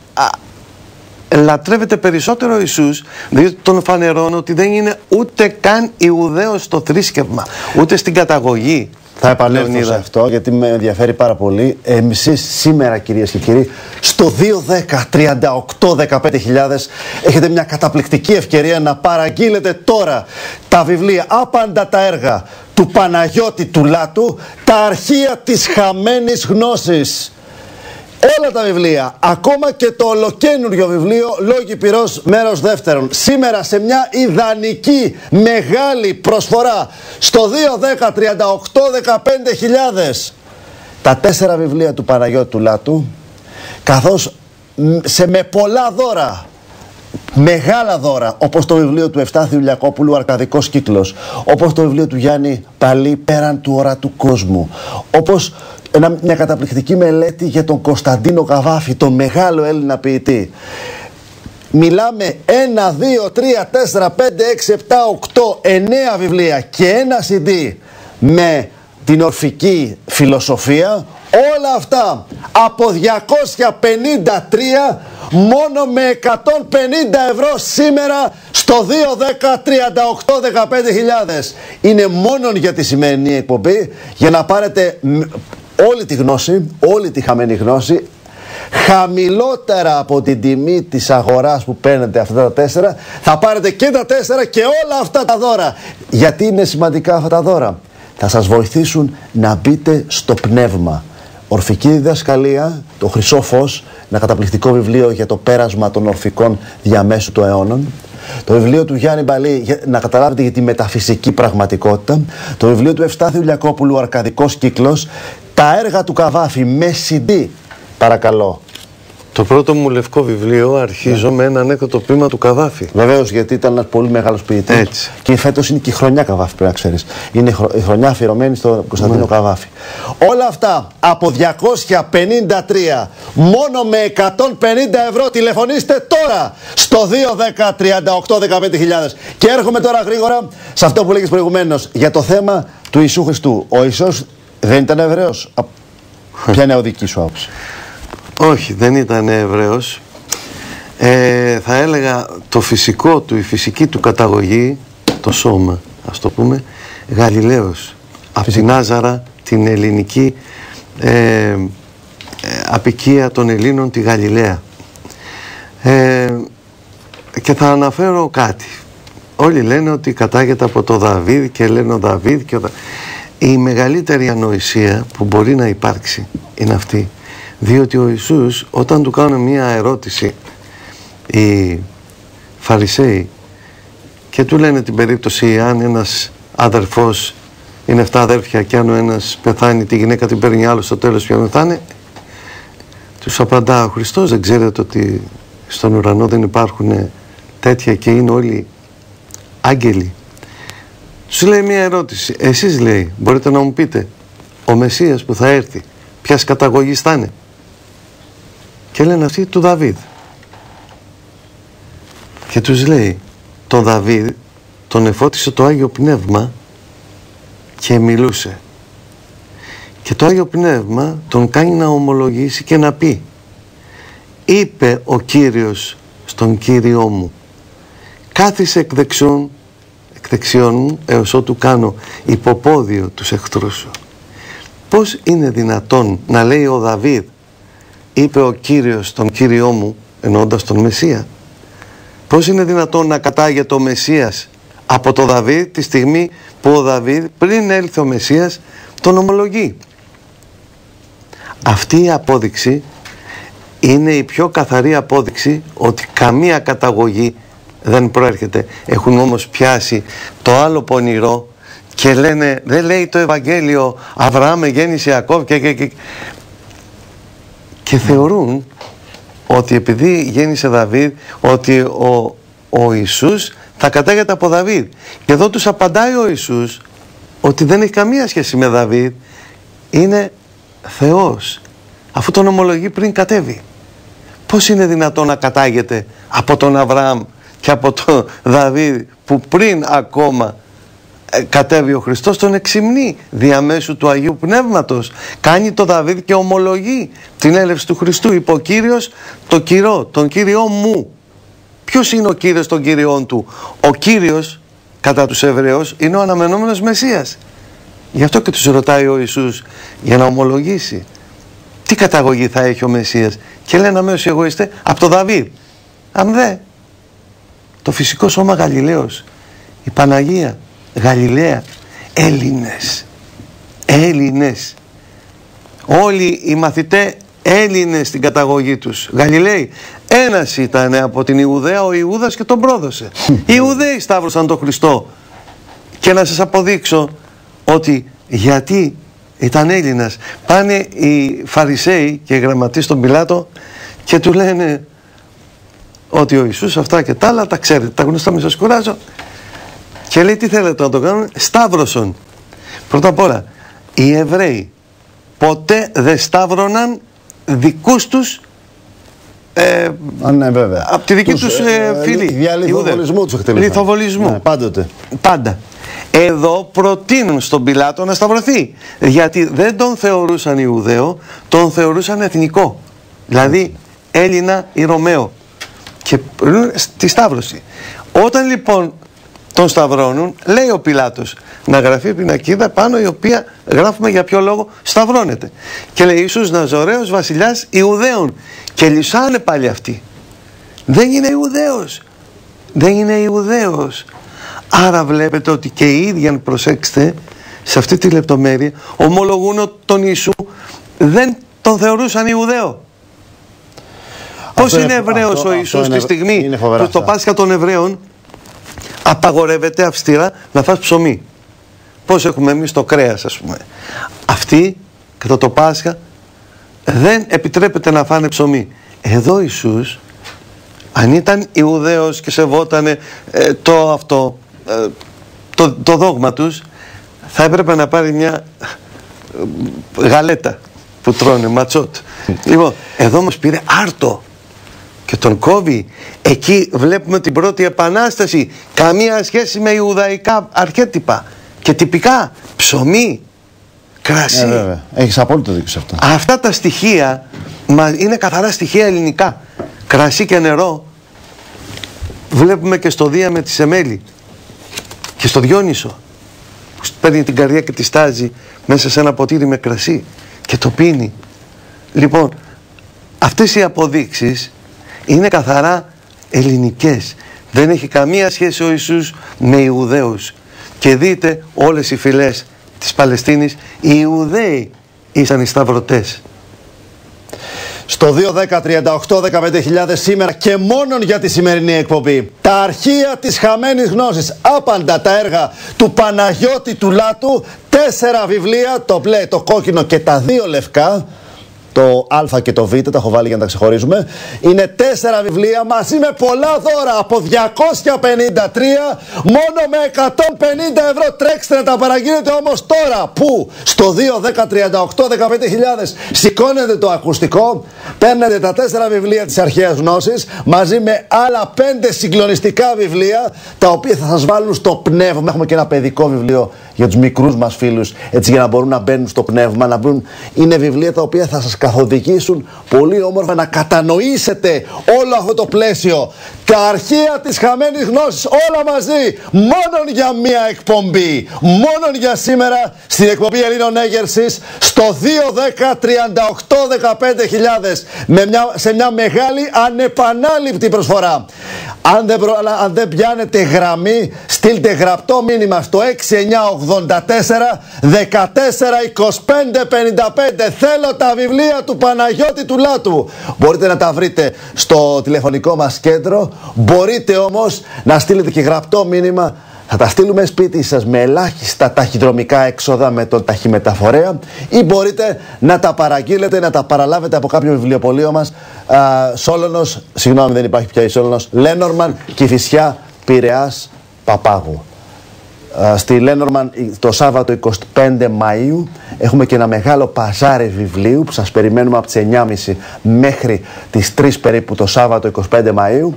λατρεύεται περισσότερο ο Ιησούς, διότι τον φανερώνω ότι δεν είναι ούτε καν Ιουδαίος στο θρήσκευμα, ούτε στην καταγωγή. Θα επανέλθω σε αυτό, γιατί με ενδιαφέρει πάρα πολύ. Εσείς σήμερα, κυρίες και κύριοι, στο 2-10-38-15.000 έχετε μια καταπληκτική ευκαιρία να παραγγείλετε τώρα τα βιβλία, άπαντα τα έργα του Παναγιώτη του Λάτου, τα αρχεία της χαμένης γνώσης. Όλα τα βιβλία, ακόμα και το ολοκαίνουργιο βιβλίο Λόγοι Πυρός μέρος δεύτερον, σήμερα σε μια ιδανική μεγάλη προσφορά στο 2-10-38-15.000. Τα 4 βιβλία του Παναγιώτη του Λάτου, καθώς με πολλά δώρα, μεγάλα δώρα, όπως το βιβλίο του Ευστάθιου Λιακόπουλου Αρκαδικός Κύκλος, όπως το βιβλίο του Γιάννη Παλή Πέραν του Ορατού Κόσμου, όπως μια καταπληκτική μελέτη για τον Κωνσταντίνο Καβάφη, τον μεγάλο Έλληνα ποιητή. Μιλάμε 1, 2, 3, 4, 5, 6, 7, 8, 9 βιβλία και ένα CD με την ορφική φιλοσοφία. Όλα αυτά από 253 μόνο με 150 ευρώ σήμερα στο 2-10-38-15.000. Είναι μόνο για τη σημερινή εκπομπή, για να πάρετε όλη τη γνώση, όλη τη χαμένη γνώση, χαμηλότερα από την τιμή της αγοράς που παίρνετε αυτά τα 4. Θα πάρετε και τα 4 και όλα αυτά τα δώρα. Γιατί είναι σημαντικά αυτά τα δώρα? Θα σας βοηθήσουν να μπείτε στο πνεύμα. Ορφική διδασκαλία, το Χρυσό Φως, ένα καταπληκτικό βιβλίο για το πέρασμα των ορφικών διαμέσου των αιώνων. Το βιβλίο του Γιάννη Μπαλή, να καταλάβετε για τη μεταφυσική πραγματικότητα. Το βιβλίο του Ευστάθιου Λιακόπουλου, Αρκαδικός Κύκλος. Τα έργα του Καβάφη με CD. Παρακαλώ. Το πρώτο μου λευκό βιβλίο αρχίζω με ένα ανέκδοτο ποίημα του Καβάφη. Βεβαίως, γιατί ήταν ένας πολύ μεγάλος ποιητής. Έτσι. Και φέτος είναι και η χρονιά Καβάφη, πρέπει να ξέρεις. Είναι η χρονιά αφιερωμένη στον Κωνσταντίνο Καβάφη. Όλα αυτά από 253 μόνο με 150 ευρώ. Τηλεφωνήστε τώρα στο 2-10-38-15.000. Και έρχομαι τώρα γρήγορα σε αυτό που λέγεις προηγουμένως για το θέμα του Ιησού Χριστού. Ο Ιησούς δεν ήταν Εβραίος? Ποια είναι η δική σου άποψη? Όχι, δεν ήταν Εβραίος. Θα έλεγα το φυσικό του, η φυσική του καταγωγή, το σώμα, ας το πούμε, Γαλιλαίος. Από την Νάζαρα, την ελληνική απικία των Ελλήνων, τη Γαλιλαία. Και θα αναφέρω κάτι. Όλοι λένε ότι κατάγεται από το Δαβίδ και λένε ο Δαβίδ και η μεγαλύτερη ανοησία που μπορεί να υπάρξει είναι αυτή. Διότι ο Ιησούς, όταν του κάνουν μία ερώτηση οι Φαρισαίοι και του λένε την περίπτωση αν ένας αδερφός είναι 7 αδέρφια και αν ο ένας πεθάνει τη γυναίκα την παίρνει άλλο στο τέλος ποιον θα είναι, τους απαντά ο Χριστός, δεν ξέρετε ότι στον ουρανό δεν υπάρχουν τέτοια και είναι όλοι άγγελοι? Τους λέει μία ερώτηση, εσείς λέει μπορείτε να μου πείτε ο Μεσσίας που θα έρθει ποιας καταγωγής θα είναι? Και λένε αυτοί του Δαβίδ. Και τους λέει τον Δαβίδ τον εφώτισε το Άγιο Πνεύμα και μιλούσε. Και το Άγιο Πνεύμα τον κάνει να ομολογήσει και να πει, είπε ο Κύριος στον Κύριό μου, κάθισε εκ δεξιών μου έως ότου κάνω υποπόδιο τους εχθρούς σου. Πώς είναι δυνατόν να λέει ο Δαβίδ, είπε ο Κύριος τον Κύριό μου, εννοώντας τον Μεσσία? Πώς είναι δυνατόν να κατάγεται ο Μεσσίας από το Δαβίδ τη στιγμή που ο Δαβίδ πριν έλθει ο Μεσσίας τον ομολογεί? Αυτή η απόδειξη είναι η πιο καθαρή απόδειξη ότι καμία καταγωγή δεν προέρχεται. Έχουν όμως πιάσει το άλλο πονηρό και λένε, δεν λέει το Ευαγγέλιο Αβραάμ γέννησε Ιακώβ και θεωρούν ότι επειδή γέννησε Δαβίδ ότι ο Ιησούς θα κατάγεται από Δαβίδ. Και εδώ τους απαντάει ο Ιησούς ότι δεν έχει καμία σχέση με Δαβίδ, είναι Θεός, αφού τον ομολογεί πριν κατέβει. Πώς είναι δυνατόν να κατάγεται από τον Αβραάμ και από τον Δαβίδ που πριν ακόμα κατέβει ο Χριστός, τον εξυμνεί διαμέσου του Αγίου Πνεύματος, κάνει το Δαβίδ και ομολογεί την έλευση του Χριστού. Είπε ο Κύριος το Κύριο, τον Κύριό μου. Ποιος είναι ο Κύριος των Κύριών του? Ο Κύριος κατά τους Εβραίους είναι ο αναμενόμενος Μεσσίας. Γι' αυτό και τους ρωτάει ο Ιησούς για να ομολογήσει τι καταγωγή θα έχει ο Μεσσίας. Και λένε αμέσως οι εγωιστές, από το Δαβίδ. Αν δε, το φυσικό σώμα Γαλιλαίος, η Παναγία Γαλιλαία, Έλληνες, όλοι οι μαθητές Έλληνες στην καταγωγή τους, Γαλιλαίοι. Ένας ήταν από την Ιουδαία, ο Ιούδας, και τον πρόδωσε. Οι Ιουδαίοι σταύρωσαν τον Χριστό. Και να σας αποδείξω ότι γιατί ήταν Έλληνας. Πάνε οι Φαρισαίοι και οι γραμματείς στον Πιλάτο και του λένε ότι ο Ιησούς αυτά και τα άλλα τα ξέρετε, τα γνωστά, μην σας κουράζω. Και λέει τι θέλετε να το κάνουν? Σταύρωσον. Πρώτα απ' όλα, οι Εβραίοι ποτέ δεν σταύρωναν δικούς τους ναι, βέβαια. από τη δική τους φίλη. Για λιθοβολισμό τους εκτελούσαν. Λιθοβολισμό. Ναι, πάντοτε. Πάντα. Εδώ προτείνουν στον Πιλάτο να σταυρωθεί. Γιατί δεν τον θεωρούσαν Ιουδαίο, τον θεωρούσαν εθνικό. Δηλαδή Έλληνα ή Ρωμαίο. Και στη σταύρωση. Όταν λοιπόν τον σταυρώνουν, λέει ο Πιλάτος να γραφεί πινακίδα πάνω, η οποία γράφουμε για ποιο λόγο σταυρώνεται. Και λέει Ιησούς Ναζωραίος βασιλιάς Ιουδαίων. Και λυσάνε πάλι αυτοί. Δεν είναι Ιουδαίος. Δεν είναι Ιουδαίος. Άρα βλέπετε ότι και οι ίδιοι, αν προσέξετε, σε αυτή τη λεπτομέρεια, ομολογούν ότι τον Ιησού δεν τον θεωρούσαν Ιουδαίο. Πώς είναι Εβραίος ο Ιησούς τη στιγμή που το Πάσχα των Εβραίων απαγορεύεται αυστηρά να φας ψωμί? Πώς έχουμε εμείς το κρέας, ας πούμε. Αυτοί κατά το Πάσχα δεν επιτρέπεται να φάνε ψωμί. Εδώ Ιησούς, αν ήταν Ιουδαίος και σεβότανε το δόγμα τους, θα έπρεπε να πάρει μια γαλέτα που τρώνε, ματσότ. Λοιπόν, εδώ μας πήρε άρτο και τον κόβει. Εκεί βλέπουμε την πρώτη επανάσταση. Καμία σχέση με ιουδαϊκά αρχέτυπα και τυπικά. Ψωμί, κρασί. Βέβαια. Έχεις απόλυτο δίκιο σε αυτό. Αυτά τα στοιχεία είναι καθαρά στοιχεία ελληνικά. Κρασί και νερό βλέπουμε και στο Δία με τη Σεμέλη και στο Διόνυσο, που παίρνει την καρδιά και τη στάζει μέσα σε ένα ποτήρι με κρασί και το πίνει. Λοιπόν, αυτές οι αποδείξεις είναι καθαρά ελληνικές. Δεν έχει καμία σχέση ο Ιησούς με Ιουδαίους. Και δείτε όλες οι φυλές της Παλαιστίνης, οι Ιουδαίοι ήσαν οι σταυρωτές. Στο 2-10-38-15.000 σήμερα και μόνον για τη σημερινή εκπομπή. Τα αρχεία της χαμένης γνώσης. Άπαντα τα έργα του Παναγιώτη του Λάτου. 4 βιβλία, το μπλε, το κόκκινο και τα 2 λευκά. Το Α και το Β, τα έχω βάλει για να τα ξεχωρίζουμε. Είναι 4 βιβλία μαζί με πολλά δώρα από 253 μόνο με 150 ευρώ. Τρέξτε να τα παραγγείλετε όμως τώρα. Πού? Στο 2-10-38-15.000. Σηκώνετε το ακουστικό, παίρνετε τα 4 βιβλία της αρχαίας γνώσης μαζί με άλλα 5 συγκλονιστικά βιβλία, τα οποία θα σας βάλουν στο πνεύμα. Έχουμε και ένα παιδικό βιβλίο για τους μικρούς μας φίλους, έτσι, για να μπορούν να μπαίνουν στο πνεύμα, να μπουν. Είναι βιβλία τα οποία θα σας καθοδηγήσουν πολύ όμορφα να κατανοήσετε όλο αυτό το πλαίσιο. Τα αρχεία της χαμένης γνώσης, όλα μαζί, μόνον για μία εκπομπή, μόνον για σήμερα, στην εκπομπή Ελλήνων Έγερσης, στο 2-10-38-15.000, σε μια μεγάλη ανεπανάληπτη προσφορά. Αν δεν πιάνετε γραμμή, στείλτε γραπτό μήνυμα στο 6984 142555. Θέλω τα βιβλία του Παναγιώτη του Λάτου. Μπορείτε να τα βρείτε στο τηλεφωνικό μας κέντρο. Μπορείτε όμως να στείλετε και γραπτό μήνυμα. Θα τα στείλουμε σπίτι σας με ελάχιστα ταχυδρομικά έξοδα με τον ταχυμεταφορέα, ή μπορείτε να τα παραγγείλετε, να τα παραλάβετε από κάποιο βιβλιοπωλείο μας. Σόλωνος, συγγνώμη, δεν υπάρχει πια η Σόλωνος, Λένορμαν, Κηφισιά, Πειραιάς, Παπάγου. Στη Λένορμαν το Σάββατο 25 Μαΐου έχουμε και ένα μεγάλο παζάρι βιβλίου που σας περιμένουμε από τις 9.30 μέχρι τις 3 περίπου το Σάββατο 25 Μαΐου,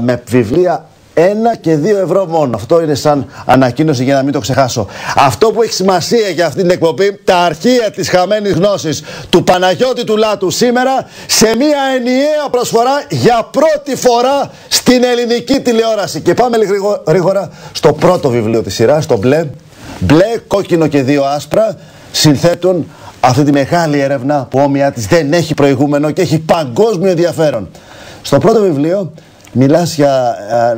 με βιβλία 1 και 2 ευρώ μόνο. Αυτό είναι σαν ανακοίνωση για να μην το ξεχάσω. Αυτό που έχει σημασία για αυτή την εκπομπή, τα αρχεία της χαμένης γνώσης του Παναγιώτη του Λάτου, σήμερα σε μια ενιαία προσφορά για πρώτη φορά στην ελληνική τηλεόραση. Και πάμε γρήγορα στο πρώτο βιβλίο της σειράς, το μπλε. Μπλε, κόκκινο και 2 άσπρα συνθέτουν αυτή τη μεγάλη έρευνα που όμοιά της δεν έχει προηγούμενο και έχει παγκόσμιο ενδιαφέρον. Στο πρώτο βιβλίο μιλάς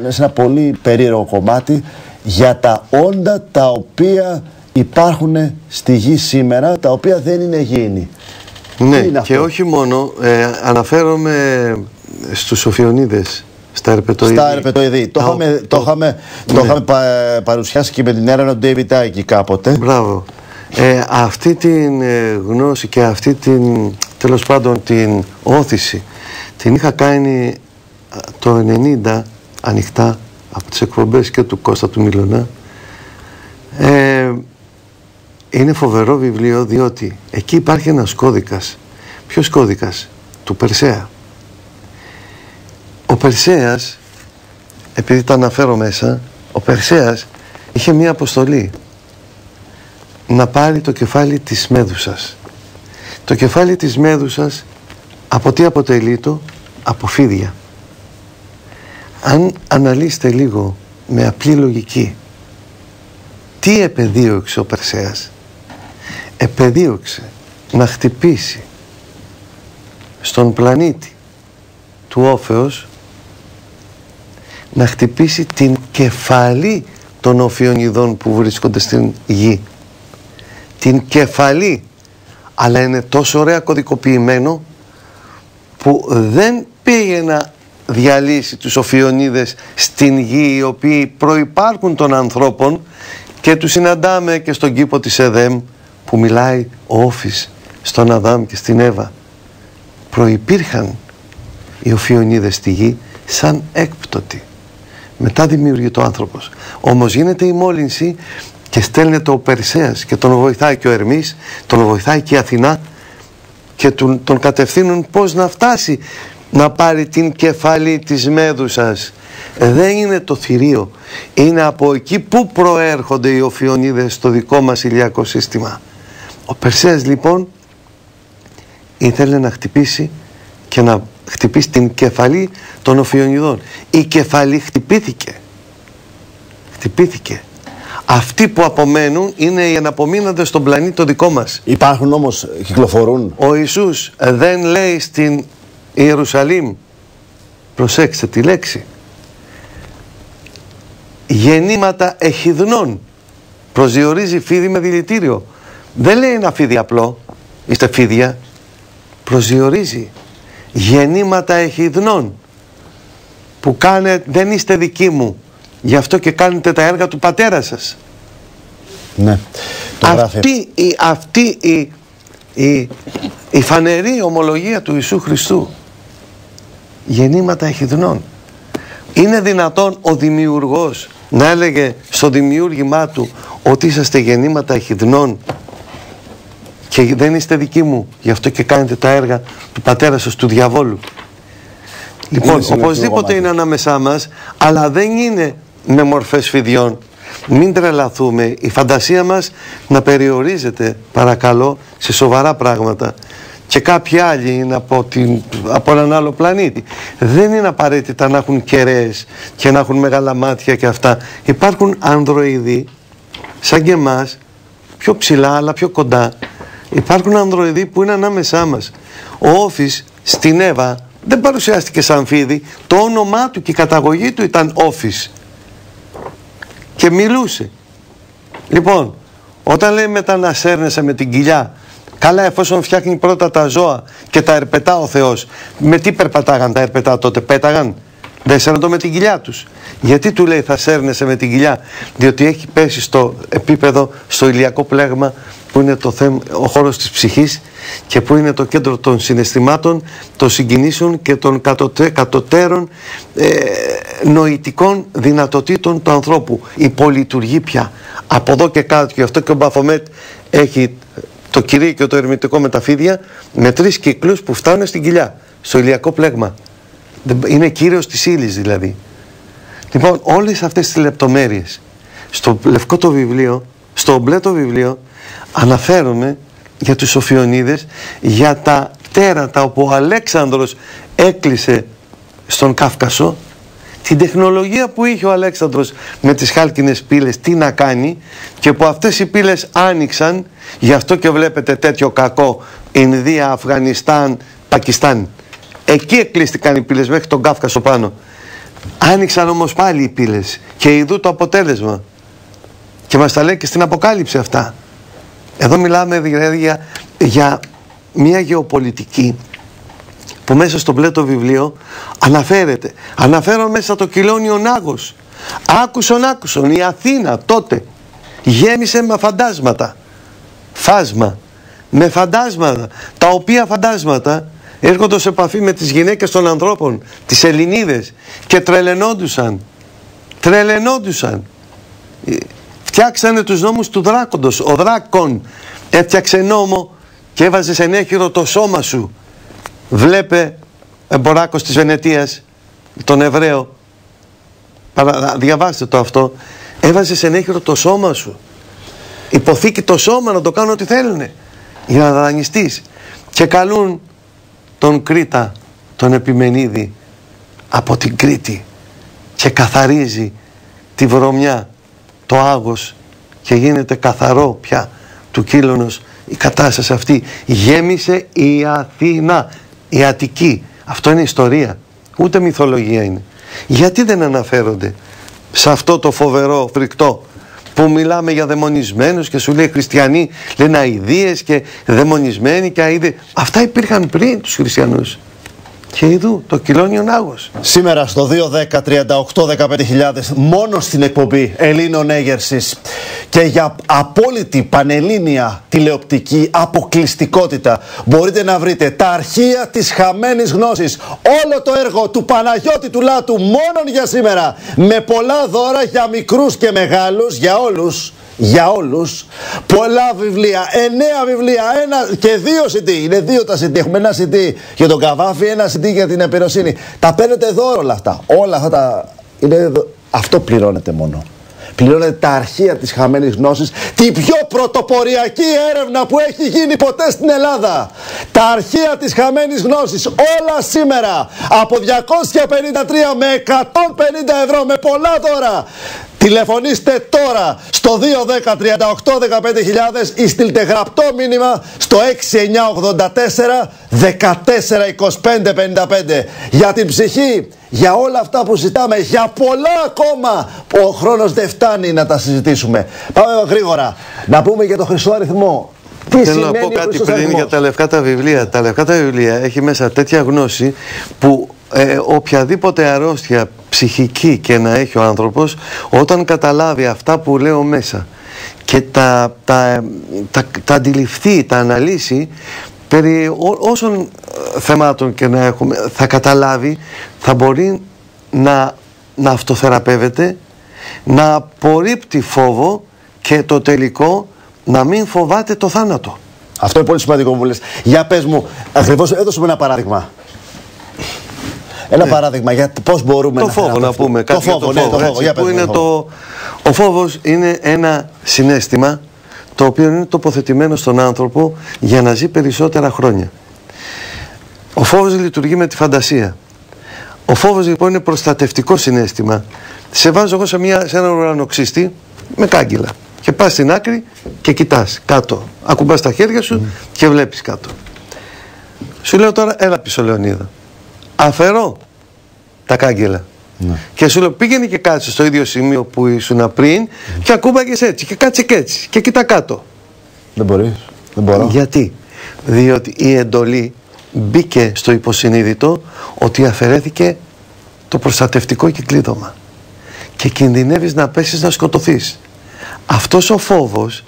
σε ένα πολύ περίεργο κομμάτι για τα όντα τα οποία υπάρχουν στη γη σήμερα, τα οποία δεν είναι γήινη. Ναι, και όχι μόνο, αναφέρομαι στους Οφιονίδες, στα ερπετοειδή. Στα ερπετοειδή. Το είχαμε παρουσιάσει και με την έρευνα του David Icke κάποτε. Μπράβο. Αυτή την γνώση και αυτή την, τέλος πάντων, την όθηση την είχα κάνει το 90 ανοιχτά από τις εκπομπές και του Κώστα του Μιλωνά. Είναι φοβερό βιβλίο, διότι εκεί υπάρχει ένας κώδικας. Ποιος κώδικας? Του Περσέα. Ο Περσέας, επειδή τα αναφέρω μέσα, ο Περσέας είχε μία αποστολή: να πάρει το κεφάλι της Μέδουσας. Το κεφάλι της Μέδουσας Από τι αποτελεί το? Από φίδια. Αν αναλύσετε λίγο με απλή λογική, τι επεδίωξε ο Περσέας? Επεδίωξε να χτυπήσει στον πλανήτη του Όφεως, να χτυπήσει την κεφαλή των Οφιονιδών που βρίσκονται στην γη. Την κεφαλή. Αλλά είναι τόσο ωραία κωδικοποιημένο που δεν πήγε να διαλύσει τους Οφιονίδες στην γη, οι οποίοι προϋπάρχουν των ανθρώπων, και τους συναντάμε και στον κήπο της Εδέμ που μιλάει ο Όφης στον Αδάμ και στην Εύα. Προϋπήρχαν οι Οφιονίδες στη γη σαν έκπτωτοι. Μετά δημιουργείται ο άνθρωπος. Όμως γίνεται η μόλυνση και στέλνεται ο Περσέας και τον βοηθάει και ο Ερμής, τον βοηθάει και η Αθηνά και τον κατευθύνουν πώς να φτάσει να πάρει την κεφαλή της Μέδουσας. Δεν είναι το θηρίο, είναι από εκεί που προέρχονται οι Οφιονίδες στο δικό μας ηλιακό σύστημα. Ο Περσέας λοιπόν ήθελε να χτυπήσει και να χτυπήσει την κεφαλή των Οφιονιδών. Η κεφαλή χτυπήθηκε. Αυτοί που απομένουν είναι οι αναπομείναντες στον πλανήτη το δικό μας. Υπάρχουν όμως, κυκλοφορούν. Ο Ιησούς δεν λέει στην Ιερουσαλήμ, προσέξτε τη λέξη, γεννήματα εχιδνών. Προσδιορίζει φίδι με δηλητήριο. Δεν λέει ένα φίδι απλό, είστε φίδια. Προσδιορίζει γεννήματα εχιδνών που δεν είστε δικοί μου, γι' αυτό και κάνετε τα έργα του πατέρα σας. Ναι, αυτή η φανερή ομολογία του Ιησού Χριστού. Γεννήματα εχιδνών. Είναι δυνατόν ο δημιουργός να έλεγε στο δημιούργημά του ότι είσαστε γεννήματα εχιδνών και δεν είστε δικοί μου, γι' αυτό και κάνετε τα έργα του πατέρα σας, του διαβόλου? Λοιπόν, οπωσδήποτε είναι ανάμεσά μας, αλλά δεν είναι με μορφές φιδιών. Μην τρελαθούμε, η φαντασία μας να περιορίζεται, παρακαλώ, σε σοβαρά πράγματα. Και κάποιοι άλλοι είναι από έναν άλλο πλανήτη. Δεν είναι απαραίτητα να έχουν κεραίες και να έχουν μεγάλα μάτια και αυτά. Υπάρχουν ανδροειδοί σαν και εμάς, πιο ψηλά αλλά πιο κοντά. Υπάρχουν ανδροειδοί που είναι ανάμεσά μας. Ο Όφης στην Εύα δεν παρουσιάστηκε σαν φίδι. Το όνομά του και η καταγωγή του ήταν Όφης και μιλούσε. Λοιπόν, όταν λέει μετά να σέρνεσαι με την κοιλιά, καλά, εφόσον φτιάχνει πρώτα τα ζώα και τα ερπετά ο Θεός, με τι περπατάγαν τα ερπετά τότε? Πέταγαν? Δεν σέρνονται με την κοιλιά τους. Γιατί του λέει θα σέρνεσαι με την κοιλιά? Διότι έχει πέσει στο επίπεδο, στο ηλιακό πλέγμα, που είναι ο χώρος της ψυχής και που είναι το κέντρο των συναισθημάτων, των συγκινήσεων και των κατωτέρων νοητικών δυνατοτήτων του ανθρώπου. Υπολειτουργεί πια από εδώ και κάτω. Γι' αυτό και ο Μπαφομέτ έχει το κυρίκιο το ερμητικό με τα φίδια, με 3 κύκλους που φτάνουν στην κοιλιά, στο ηλιακό πλέγμα. Είναι κύριος της ύλης δηλαδή. Λοιπόν, όλες αυτές τις λεπτομέρειες στο λευκό το βιβλίο, στο μπλε το βιβλίο, αναφέρομαι για τους Οφιονίδες, για τα τέρατα όπου ο Αλέξανδρος έκλεισε στον Κάφκασο, την τεχνολογία που είχε ο Αλέξανδρος με τις χάλκινες πύλες, τι να κάνει, και που αυτές οι πύλες άνοιξαν. Γι' αυτό και βλέπετε τέτοιο κακό Ινδία, Αφγανιστάν, Πακιστάν. Εκεί εκλείστηκαν οι πύλες μέχρι τον Κάφκασο πάνω. Άνοιξαν όμως πάλι οι πύλες και ειδού το αποτέλεσμα. Και μας τα λέει και στην Αποκάλυψη αυτά. Εδώ μιλάμε δηλαδή για μια γεωπολιτική που μέσα στο μπλε το βιβλίο αναφέρεται. Αναφέρω μέσα το Κιλόνιον Άγος. Άκουσον, η Αθήνα τότε γέμισε με φαντάσματα. Φάσμα. Με φαντάσματα. Τα οποία φαντάσματα έρχονται σε επαφή με τις γυναίκες των ανθρώπων, τις Ελληνίδες, και τρελαινόντουσαν. Φτιάξανε τους νόμους του Δράκοντος. Ο Δράκον έφτιαξε νόμο και έβαζε σε ενέχειρο το σώμα σου. Βλέπε εμποράκος της Βενετίας, τον Εβραίο, διαβάστε το αυτό, έβαζε σε ενέχειρο το σώμα σου. Υποθήκη το σώμα να το κάνουν ό,τι θέλουνε για να δανειστείς. Και καλούν τον Κρήτα, τον Επιμενίδη, από την Κρήτη και καθαρίζει τη βρωμιά, το άγος, και γίνεται καθαρό πια του Κύλωνος η κατάσταση αυτή. Γέμισε η Αθήνα, η Αττική. Αυτό είναι ιστορία, ούτε μυθολογία είναι. Γιατί δεν αναφέρονται σε αυτό το φοβερό φρικτό που μιλάμε για δαιμονισμένους και σου λέει χριστιανοί λένε αηδίες και δαιμονισμένοι και αηδίες. Αυτά υπήρχαν πριν τους χριστιανούς. Και ειδού το Κυλώνιον Άγος. Σήμερα στο 2-10-38-15.000 μόνο στην εκπομπή Ελλήνων Έγερσης και για απόλυτη πανελλήνια τηλεοπτική αποκλειστικότητα μπορείτε να βρείτε τα αρχεία της χαμένης γνώσης. Όλο το έργο του Παναγιώτη του Λάτου μόνον για σήμερα, με πολλά δώρα για μικρούς και μεγάλους, για όλους. Για όλους, πολλά βιβλία, 9 βιβλία, 1 και 2 CD. Είναι 2 τα CD. Έχουμε ένα CD για τον Καβάφη, ένα CD για την Επειροσύνη. Τα παίρνετε δώρο όλα αυτά. Όλα αυτά τα. Αυτό πληρώνετε μόνο. Πληρώνετε τα αρχεία της χαμένης γνώσης, την πιο πρωτοποριακή έρευνα που έχει γίνει ποτέ στην Ελλάδα. Τα αρχεία της χαμένης γνώσης, όλα σήμερα, από 253 με 150 ευρώ, με πολλά δώρα. Τηλεφωνήστε τώρα στο 2-10-38-15.000 ή στείλτε γραπτό μήνυμα στο 6984-142555. Για την ψυχή, για όλα αυτά που ζητάμε, για πολλά ακόμα. Ο χρόνος δεν φτάνει να τα συζητήσουμε. Πάμε γρήγορα να πούμε για το χρυσό αριθμό. Θέλω να πω κάτι πριν για τα λευκά τα βιβλία. Τα λευκά τα βιβλία έχει μέσα τέτοια γνώση που οποιαδήποτε αρρώστια ψυχική και να έχει ο άνθρωπος, όταν καταλάβει αυτά που λέω μέσα και τα αντιληφθεί, τα αναλύσει, περί όσων θεμάτων και να έχουμε, θα καταλάβει, θα μπορεί να αυτοθεραπεύεται, να απορρίπτει φόβο και το τελικό να μην φοβάται το θάνατο. Αυτό είναι πολύ σημαντικό που λες. Για πες μου, ακριβώς έδωσε μου ένα παράδειγμα. Ένα παράδειγμα για πώς μπορούμε το φόβο να πούμε κάτι για το φόβο. Ο φόβος είναι ένα συναίσθημα το οποίο είναι τοποθετημένο στον άνθρωπο για να ζει περισσότερα χρόνια. Ο φόβος λειτουργεί με τη φαντασία. Ο φόβος λοιπόν είναι προστατευτικό συναίσθημα. Σε βάζω εγώ σε ένα ουρανοξύστη με κάγκελα και πας στην άκρη και κοιτάς κάτω. Ακουμπάς τα χέρια σου και βλέπεις κάτω. Σου λέω τώρα, έλα πίσω Λεωνίδα. Αφαιρώ τα κάγκελα. Ναι. Και σου λέω πήγαινε και κάτσε στο ίδιο σημείο που ήσουν πριν και ακούμπαγες έτσι και κάτσε και έτσι και κοίτα κάτω. Δεν μπορείς, δεν μπορώ. Γιατί? Διότι η εντολή μπήκε στο υποσυνείδητο ότι αφαιρέθηκε το προστατευτικό κυκλίδωμα και κινδυνεύεις να πέσεις να σκοτωθείς. Αυτός ο φόβος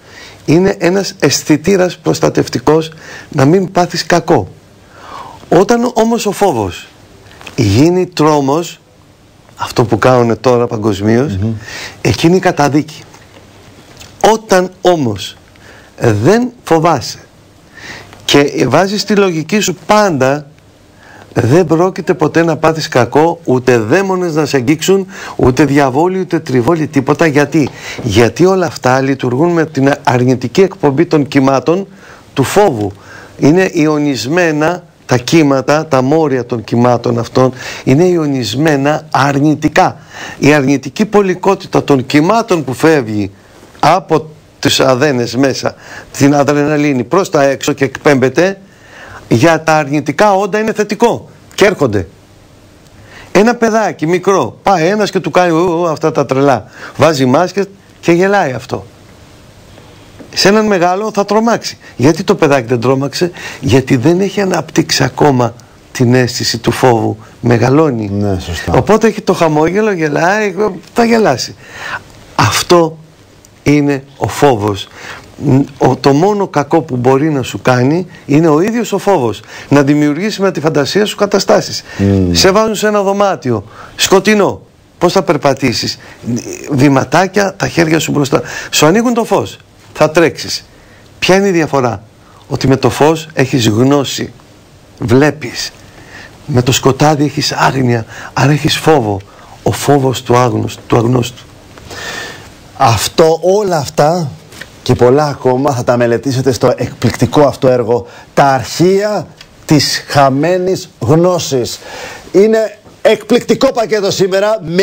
είναι ένας αισθητήρας προστατευτικός να μην πάθεις κακό. Όταν όμως ο φόβος γίνει τρόμος, αυτό που κάνουν τώρα παγκοσμίως, εκείνη η καταδίκη. Όταν όμως δεν φοβάσαι και βάζεις τη λογική σου πάντα, δεν πρόκειται ποτέ να πάθεις κακό, ούτε δαίμονες να σε αγγίξουν, ούτε διαβόλοι, ούτε τριβόλοι, τίποτα. Γιατί όλα αυτά λειτουργούν με την αρνητική εκπομπή των κυμάτων του φόβου. Είναι ιονισμένα τα κύματα, τα μόρια των κυμάτων αυτών είναι ιονισμένα αρνητικά. Η αρνητική πολικότητα των κυμάτων που φεύγει από τις αδένες μέσα, την αδρεναλίνη προς τα έξω και εκπέμπεται, για τα αρνητικά όντα είναι θετικό και έρχονται. Ένα παιδάκι μικρό, πάει ένας και του κάνει αυτά τα τρελά, βάζει μάσκες και γελάει αυτό. Σε έναν μεγάλο θα τρομάξει. Γιατί το παιδάκι δεν τρόμαξε? Γιατί δεν έχει αναπτύξει ακόμα την αίσθηση του φόβου. Μεγαλώνει. Ναι, σωστά. Οπότε έχει το χαμόγελο, γελάει, θα γελάσει. Αυτό είναι ο φόβος. Το μόνο κακό που μπορεί να σου κάνει είναι ο ίδιος ο φόβος. Να δημιουργήσει με τη φαντασία σου καταστάσεις. Σε βάζουν σε ένα δωμάτιο σκοτεινό. Πώς θα περπατήσεις? Βηματάκια, τα χέρια σου μπροστά. Σου ανοίγουν το φως. Θα τρέξεις. Ποια είναι η διαφορά? Ότι με το φως έχεις γνώση. Βλέπεις. Με το σκοτάδι έχεις άγνοια. Άρα έχεις φόβο. Ο φόβος του αγνώστου. Αυτό, όλα αυτά και πολλά ακόμα θα τα μελετήσετε στο εκπληκτικό αυτό έργο, τα αρχεία της χαμένης γνώσης. Είναι εκπληκτικό πακέτο σήμερα με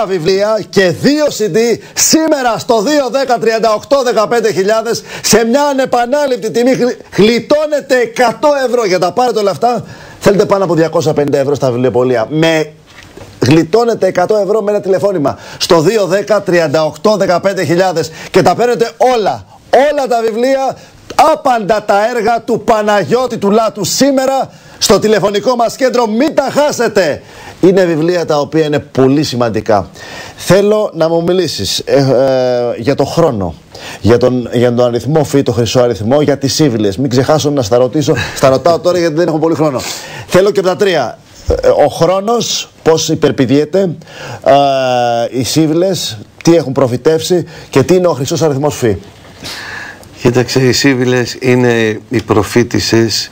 9 βιβλία και 2 CD σήμερα στο 2-10-38-15.000 σε μια ανεπανάληπτη τιμή. Γλιτώνετε 100 ευρώ για τα πάρετε όλα αυτά. Θέλετε πάνω από 250 ευρώ στα βιβλιοπωλεία. Γλιτώνετε 100 ευρώ με ένα τηλεφώνημα στο 2-10-38-15.000 και τα παίρνετε όλα τα βιβλία, άπαντα τα έργα του Παναγιώτη του Λάτου σήμερα στο τηλεφωνικό μας κέντρο. Μην τα χάσετε. Είναι βιβλία τα οποία είναι πολύ σημαντικά. Θέλω να μου μιλήσεις για το χρόνο, για τον αριθμό φύ, το χρυσό αριθμό, για τις σύμβιλες. Μην ξεχάσω να στα ρωτήσω, στα ρωτάω τώρα γιατί δεν έχω πολύ χρόνο. Θέλω και από τα τρία. Ο χρόνος, πώς υπερπηδιέται, οι σύμβιλες, τι έχουν προφητεύσει και τι είναι ο χρυσός αριθμός φύ. Κοίταξε, οι σύμβιλες είναι οι προφήτισσες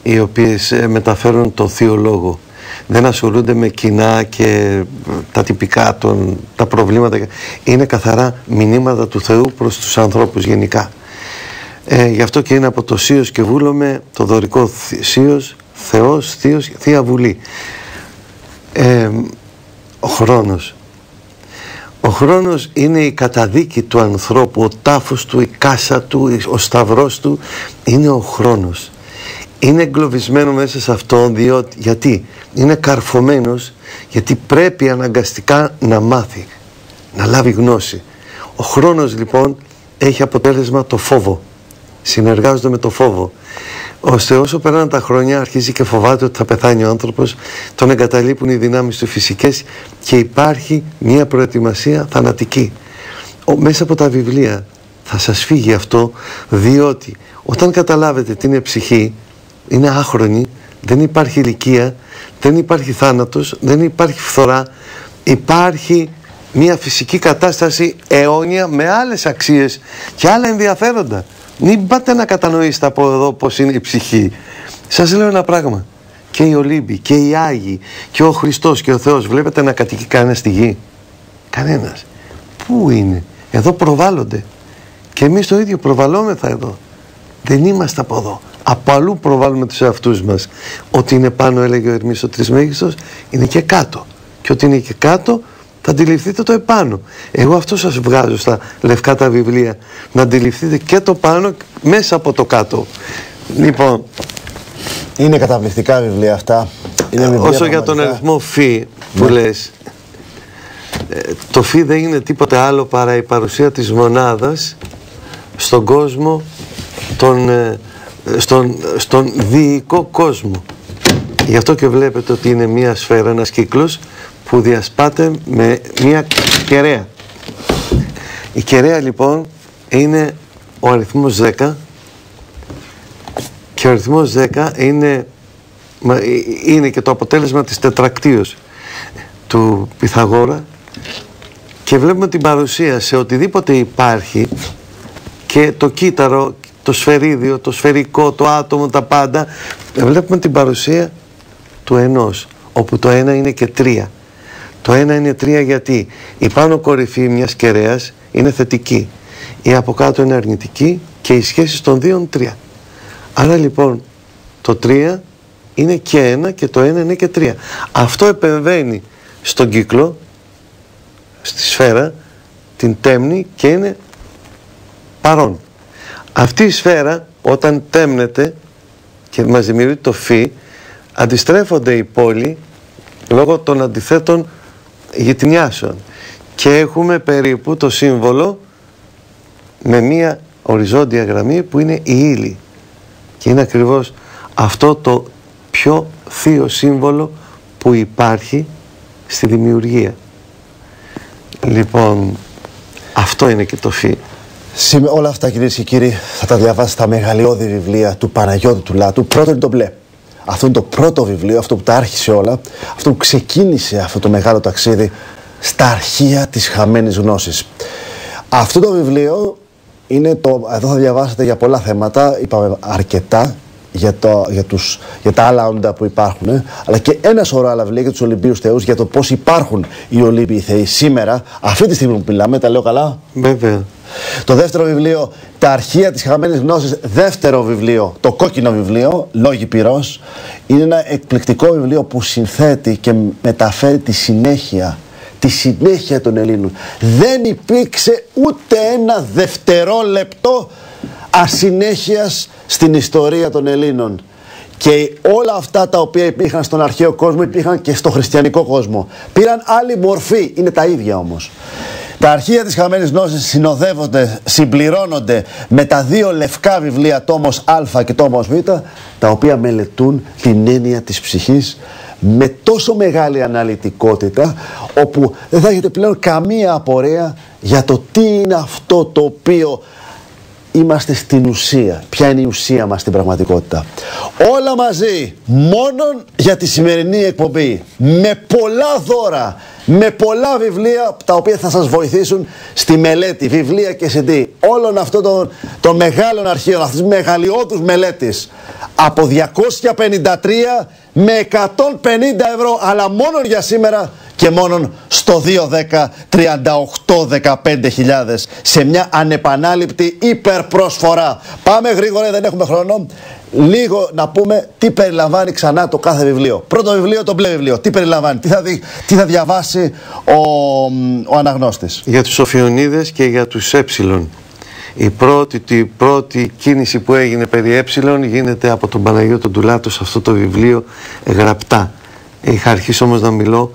οι οποίες μεταφέρουν το Θείο Λόγο. Δεν ασχολούνται με κοινά και τα τυπικά, τα προβλήματα. Είναι καθαρά μηνύματα του Θεού προς τους ανθρώπους γενικά. Γι' αυτό και είναι από το Σίος και Βούλομαι, το δωρικό Σίος, Θεός, Θείος, Θεία Βουλή. Ο χρόνος. Ο χρόνος είναι η καταδίκη του ανθρώπου, ο τάφος του, η κάσα του, ο σταυρός του, είναι ο χρόνος. Είναι εγκλωβισμένο μέσα σε αυτό, γιατί είναι καρφωμένος, γιατί πρέπει αναγκαστικά να μάθει, να λάβει γνώση. Ο χρόνος λοιπόν έχει αποτέλεσμα το φόβο, συνεργάζονται με το φόβο, ώστε όσο περνάνε τα χρόνια αρχίζει και φοβάται ότι θα πεθάνει ο άνθρωπος, τον εγκαταλείπουν οι δυνάμεις του φυσικές και υπάρχει μια προετοιμασία θανατική. Μέσα από τα βιβλία θα σας φύγει αυτό, διότι όταν καταλάβετε τι είναι ψυχή, είναι άχρονη, δεν υπάρχει ηλικία, δεν υπάρχει θάνατος, δεν υπάρχει φθορά, υπάρχει μια φυσική κατάσταση αιώνια με άλλες αξίες και άλλα ενδιαφέροντα. Μην πάτε να κατανοήσετε από εδώ πώς είναι η ψυχή. Σας λέω ένα πράγμα. Και οι Ολύμποι και οι Άγιοι και ο Χριστός και ο Θεός, βλέπετε να κατοικεί κανένα στη γη? Κανένας. Πού είναι? Εδώ προβάλλονται. Και εμείς το ίδιο προβαλλόμεθα εδώ. Δεν είμαστε από εδώ. Από αλλού προβάλλουμε τους εαυτούς μας. Ό,τι είναι πάνω, έλεγε ο Ερμής ο Τρισμέγιστος, είναι και κάτω. Και ό,τι είναι και κάτω, θα αντιληφθείτε το επάνω. Εγώ αυτό σας βγάζω στα λευκά τα βιβλία. Να αντιληφθείτε και το πάνω μέσα από το κάτω. Λοιπόν, είναι καταπληκτικά βιβλία αυτά. Είναι βιβλία όσο για τον αριθμό φύ που λες, το φύ δεν είναι τίποτε άλλο παρά η παρουσία της μονάδας στον κόσμο, στον διοικό κόσμο. Γι' αυτό και βλέπετε ότι είναι μια σφαίρα, ένας κύκλος που διασπάται με μια κεραία. Η κεραία λοιπόν είναι ο αριθμός 10 και ο αριθμός 10 είναι και το αποτέλεσμα της τετρακτίως του Πυθαγόρα και βλέπουμε την παρουσία σε οτιδήποτε υπάρχει και το κύτταρο, το σφαιρίδιο, το σφαιρικό, το άτομο, τα πάντα, βλέπουμε την παρουσία του ενός, όπου το 1 είναι και 3. Το 1 είναι 3 γιατί η πάνω κορυφή μιας κεραίας είναι θετική, η από κάτω είναι αρνητική και οι σχέσεις των δύο είναι 3. Άρα λοιπόν το 3 είναι και 1 και το 1 είναι και 3. Αυτό επεμβαίνει στον κύκλο, στη σφαίρα, την τέμνη και είναι παρόν. Αυτή η σφαίρα όταν τέμνεται και μας δημιουργεί το φύ, αντιστρέφονται οι πόλοι λόγω των αντιθέτων γειτονιάσεων και έχουμε περίπου το σύμβολο με μία οριζόντια γραμμή που είναι η ύλη και είναι ακριβώς αυτό το πιο θείο σύμβολο που υπάρχει στη δημιουργία. Λοιπόν, αυτό είναι και το φύ. Όλα αυτά, κυρίες και κύριοι, θα τα διαβάσετε στα μεγαλειώδη βιβλία του Παναγιώτη του Λάτου. Πρώτο είναι το μπλε. Αυτό είναι το πρώτο βιβλίο, αυτό που τα άρχισε όλα, αυτό που ξεκίνησε αυτό το μεγάλο ταξίδι στα αρχεία της χαμένης γνώσης. Αυτό το βιβλίο είναι εδώ θα διαβάσετε για πολλά θέματα, είπαμε αρκετά για τα άλλα όντα που υπάρχουν, αλλά και ένα σωρό άλλα βιβλία για τους Ολυμπίους Θεούς, για το πώς υπάρχουν οι Ολύμπιοι Θεοί σήμερα, αυτή τη στιγμή που μιλάμε, τα λέω καλά? Βέβαια. Το δεύτερο βιβλίο, τα αρχεία της χαμένης γνώσης, δεύτερο βιβλίο, το κόκκινο βιβλίο, Λόγοι Πυρός, είναι ένα εκπληκτικό βιβλίο που συνθέτει και μεταφέρει τη συνέχεια των Ελλήνων. Δεν υπήρξε ούτε ένα δευτερόλεπτο ασυνέχειας στην ιστορία των Ελλήνων. Και όλα αυτά τα οποία υπήρχαν στον αρχαίο κόσμο υπήρχαν και στο χριστιανικό κόσμο. Πήραν άλλη μορφή, είναι τα ίδια όμως. Τα αρχεία της χαμένης γνώσης συνοδεύονται, συμπληρώνονται με τα δύο λευκά βιβλία, τόμος Α και τόμος Β, τα οποία μελετούν την έννοια της ψυχής με τόσο μεγάλη αναλυτικότητα, όπου δεν θα έχετε πλέον καμία απορία για το τι είναι αυτό το οποίο είμαστε στην ουσία. Ποια είναι η ουσία μας στην πραγματικότητα. Όλα μαζί, μόνον για τη σημερινή εκπομπή, με πολλά δώρα, με πολλά βιβλία τα οποία θα σας βοηθήσουν στη μελέτη, βιβλία και CD όλων αυτών των μεγάλων αρχείων, αυτής της μεγαλειώδους μελέτης, από 253 με 150 ευρώ, αλλά μόνο για σήμερα και μόνον στο 2-10-38-15.000 σε μια ανεπανάληπτη υπερπροσφορά. Πάμε γρήγορα, δεν έχουμε χρόνο. Λίγο να πούμε τι περιλαμβάνει ξανά το κάθε βιβλίο. Πρώτο βιβλίο, το μπλε βιβλίο. Τι περιλαμβάνει, τι θα διαβάσει ο αναγνώστης. Για τους Οφιονίδες και για τους Έψιλον. Η πρώτη κίνηση που έγινε περί Έψιλον γίνεται από τον Παναγιώτο Ντουλάτο σε αυτό το βιβλίο γραπτά. Είχα αρχίσει όμως να μιλώ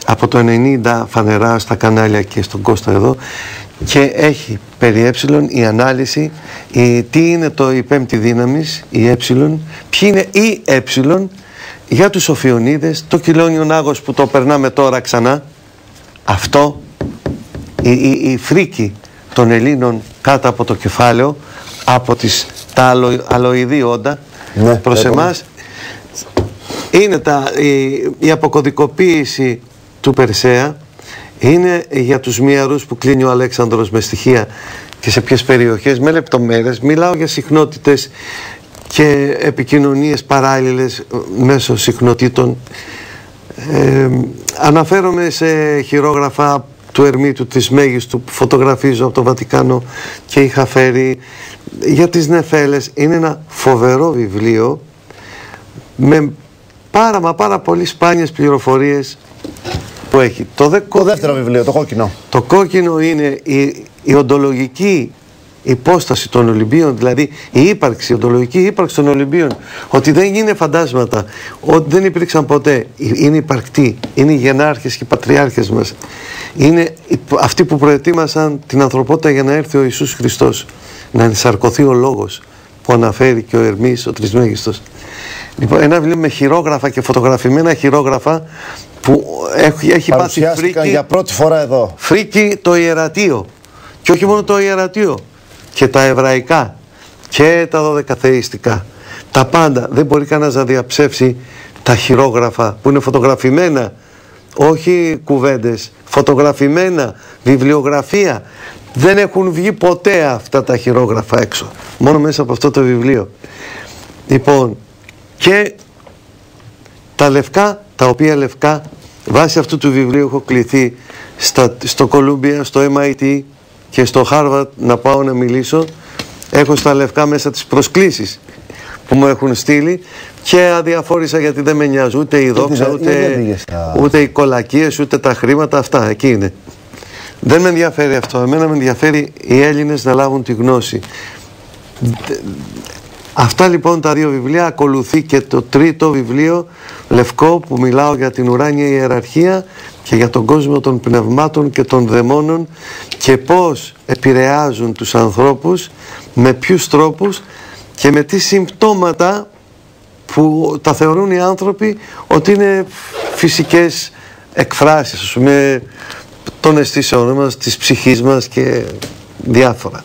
από το 90 φανερά στα κανάλια και στον Κώστα εδώ, και έχει περί Έψιλον η ανάλυση, τι είναι η πέμπτη δύναμης, η Έψιλον, ποιοι είναι οι Έψιλον, για τους Οφιονίδες, το Κυλώνιον Άγος που το περνάμε τώρα ξανά, αυτό, η φρίκη των Ελλήνων κάτω από το κεφάλαιο, από τα αλοειδή όντα, ναι, προς εμάς, είναι η αποκωδικοποίηση του Περσέα, είναι για τους Μίαρους που κλείνει ο Αλέξανδρος με στοιχεία και σε ποιες περιοχές, με λεπτομέρειες. Μιλάω για συχνότητες και επικοινωνίες παράλληλες μέσω συχνοτήτων. Αναφέρομαι σε χειρόγραφα του Ερμήτου της Μέγιστου που φωτογραφίζω από το Βατικάνο και είχα φέρει, για τις Νεφέλες. Είναι ένα φοβερό βιβλίο με πάρα πολύ σπάνιες πληροφορίες που έχει. Το δεύτερο βιβλίο, το κόκκινο. Το κόκκινο είναι η οντολογική υπόσταση των Ολυμπίων, δηλαδή η οντολογική ύπαρξη των Ολυμπίων, ότι δεν είναι φαντάσματα, ότι δεν υπήρξαν ποτέ, είναι υπαρκτοί, είναι οι γενάρχες και οι πατριάρχες μας, είναι αυτοί που προετοίμασαν την ανθρωπότητα για να έρθει ο Ιησούς Χριστός, να ενσαρκωθεί ο λόγος που αναφέρει και ο Ερμής, ο Τρισμέγιστος. Λοιπόν, ένα βιβλίο με χειρόγραφα και φωτογραφημένα χειρόγραφα που έχει πάθει φρίκι για πρώτη φορά εδώ. Φρίκι το ιερατείο, και όχι μόνο το ιερατείο, και τα εβραϊκά και τα δωδεκαθεϊστικά, τα πάντα. Δεν μπορεί κανένας να διαψεύσει τα χειρόγραφα που είναι φωτογραφημένα, όχι κουβέντες, φωτογραφημένα, βιβλιογραφία. Δεν έχουν βγει ποτέ αυτά τα χειρόγραφα έξω, μόνο μέσα από αυτό το βιβλίο. Λοιπόν, και τα λευκά, τα οποία λευκά, βάσει αυτού του βιβλίου έχω κληθεί στο Columbia, στο MIT και στο Harvard να πάω να μιλήσω. Έχω στα λευκά μέσα τις προσκλήσεις που μου έχουν στείλει και αδιαφόρησα, γιατί δεν με νοιάζει ούτε η δόξα, ούτε οι κολακίες, ούτε τα χρήματα, αυτά εκεί είναι. Δεν με ενδιαφέρει αυτό. Εμένα με ενδιαφέρει οι Έλληνες να λάβουν τη γνώση. Αυτά λοιπόν τα δύο βιβλία. Ακολουθεί και το τρίτο βιβλίο λευκό που μιλάω για την ουράνια ιεραρχία και για τον κόσμο των πνευμάτων και των δαιμόνων και πώς επηρεάζουν τους ανθρώπους, με ποιους τρόπους και με τι συμπτώματα που τα θεωρούν οι άνθρωποι ότι είναι φυσικές εκφράσεις, ας πούμε, των αισθήσεων μας, της ψυχής μας και διάφορα.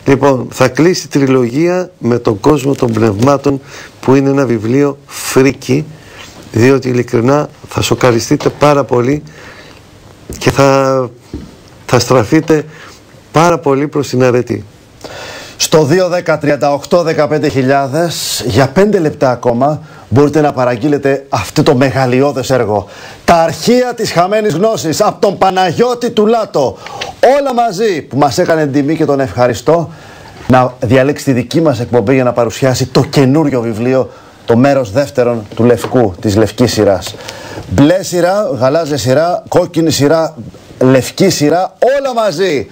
Λοιπόν, θα κλείσει η τριλογία με τον κόσμο των πνευμάτων, που είναι ένα βιβλίο φρίκι, διότι ειλικρινά θα σοκαριστείτε πάρα πολύ και θα στραφείτε πάρα πολύ προς την αρετή. Στο 2-10-38-15.000 για 5 λεπτά ακόμα μπορείτε να παραγγείλετε αυτό το μεγαλειώδες έργο. Τα αρχεία της χαμένης γνώσης από τον Παναγιώτη Ντουλάτο. Όλα μαζί, που μας έκανε τιμή και τον ευχαριστώ να διαλέξει τη δική μας εκπομπή για να παρουσιάσει το καινούριο βιβλίο, το μέρος δεύτερον του Λευκού, της Λευκής Σειράς. Μπλε σειρά, γαλάζια σειρά, κόκκινη σειρά, λευκή σειρά, όλα μαζί.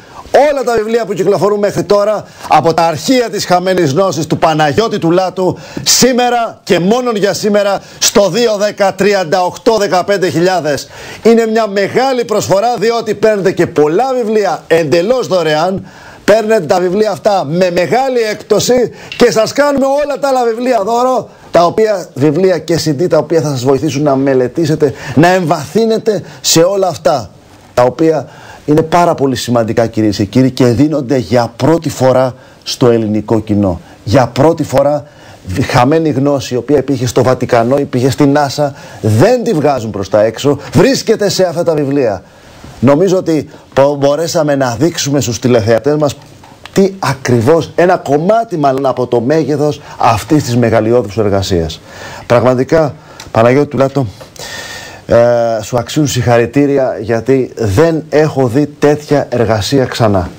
Όλα τα βιβλία που κυκλοφορούν μέχρι τώρα από τα αρχεία της χαμένης γνώσης του Παναγιώτη του Λάτου, σήμερα και μόνον για σήμερα στο 2-10-38-15.000. Είναι μια μεγάλη προσφορά, διότι παίρνετε και πολλά βιβλία εντελώς δωρεάν. Παίρνετε τα βιβλία αυτά με μεγάλη έκπτωση και σας κάνουμε όλα τα άλλα βιβλία δώρο, τα οποία βιβλία και CD, τα οποία θα σας βοηθήσουν να μελετήσετε, να εμβαθύνετε σε όλα αυτά, τα οποία είναι πάρα πολύ σημαντικά, κυρίες και κύριοι, και δίνονται για πρώτη φορά στο ελληνικό κοινό. Για πρώτη φορά χαμένη γνώση, η οποία υπήρχε στο Βατικανό, υπήρχε στην NASA, δεν τη βγάζουν προς τα έξω, βρίσκεται σε αυτά τα βιβλία. Νομίζω ότι μπορέσαμε να δείξουμε στους τηλεθεατές μας τι ακριβώς, ένα κομμάτι μάλλον από το μέγεθος αυτής της μεγαλειώδους εργασίας. Πραγματικά, Παναγιώτη του Λάτο, σου αξίζουν συγχαρητήρια, γιατί δεν έχω δει τέτοια εργασία ξανά.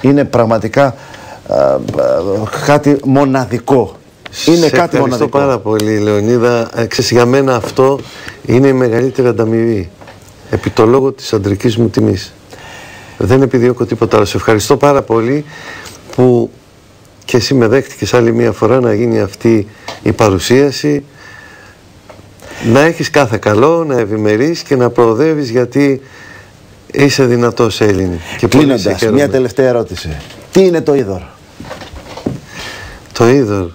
Είναι πραγματικά κάτι μοναδικό. Είναι κάτι μοναδικό. Ευχαριστώ πάρα πολύ, Λεωνίδα. Για μένα αυτό είναι η μεγαλύτερη ανταμοιβή, επί το λόγο της αντρικής μου τιμής. Δεν επιδιώκω τίποτα άλλο. Σε ευχαριστώ πάρα πολύ που και εσύ με δέχτηκες άλλη μια φορά να γίνει αυτή η παρουσίαση. Να έχεις κάθε καλό, να ευημερείς και να προοδεύεις, γιατί είσαι δυνατός Έλληνη. Κλείνοντας, μια τελευταία ερώτηση. Τι είναι το είδωρ? Το είδωρ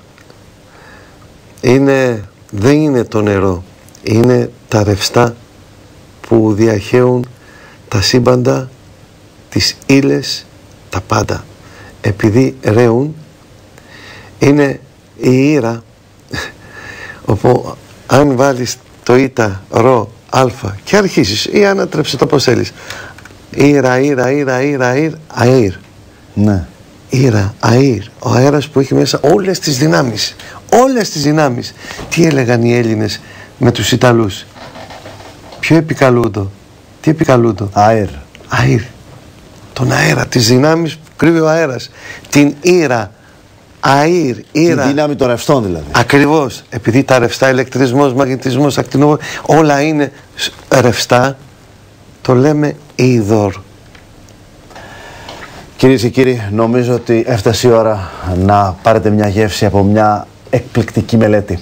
δεν είναι το νερό. Είναι τα ρευστά που διαχέουν τα σύμπαντα, τις ύλες, τα πάντα. Επειδή ρέουν, είναι η ήρα, όπου αν βάλεις το ήτα, ρο, αλφα και αρχίσεις ή ανατρέψε το πως θέλεις, ήρα, αήρ. Ναι. Ήρα, αήρ, ο αέρας που έχει μέσα όλες τις δυνάμεις. Όλες τις δυνάμεις. Τι έλεγαν οι Έλληνες με τους Ιταλούς? Ποιο επικαλούντο? Τι επικαλούντο? Αήρ. Αήρ. Τον αέρα, τις δυνάμεις που κρύβει ο αέρας. Την ήρα. Αήρ, ήρα. Τη δύναμη των ρευστών δηλαδή. Ακριβώς. Επειδή τα ρευστά, ηλεκτρισμός, μαγνητισμός, ακτινοβολία, όλα είναι ρευστά, το λέμε είδωρ. Κυρίες και κύριοι, νομίζω ότι έφτασε η ώρα να πάρετε μια γεύση από μια εκπληκτική μελέτη.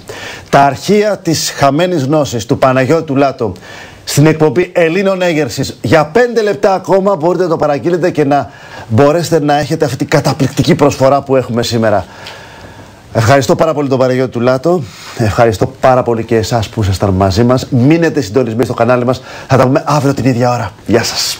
Τα αρχεία της χαμένης γνώσης του Παναγιώτη του Λάτου, στην εκπομπή Ελλήνων Έγερσης. Για 5 λεπτά ακόμα μπορείτε να το παραγγείλετε και να μπορέσετε να έχετε αυτή την καταπληκτική προσφορά που έχουμε σήμερα. Ευχαριστώ πάρα πολύ τον Παναγιώτη του Λάτο. Ευχαριστώ πάρα πολύ και εσάς που ήσασταν μαζί μας. Μείνετε συντονισμένοι στο κανάλι μας. Θα τα πούμε αύριο την ίδια ώρα. Γεια σας.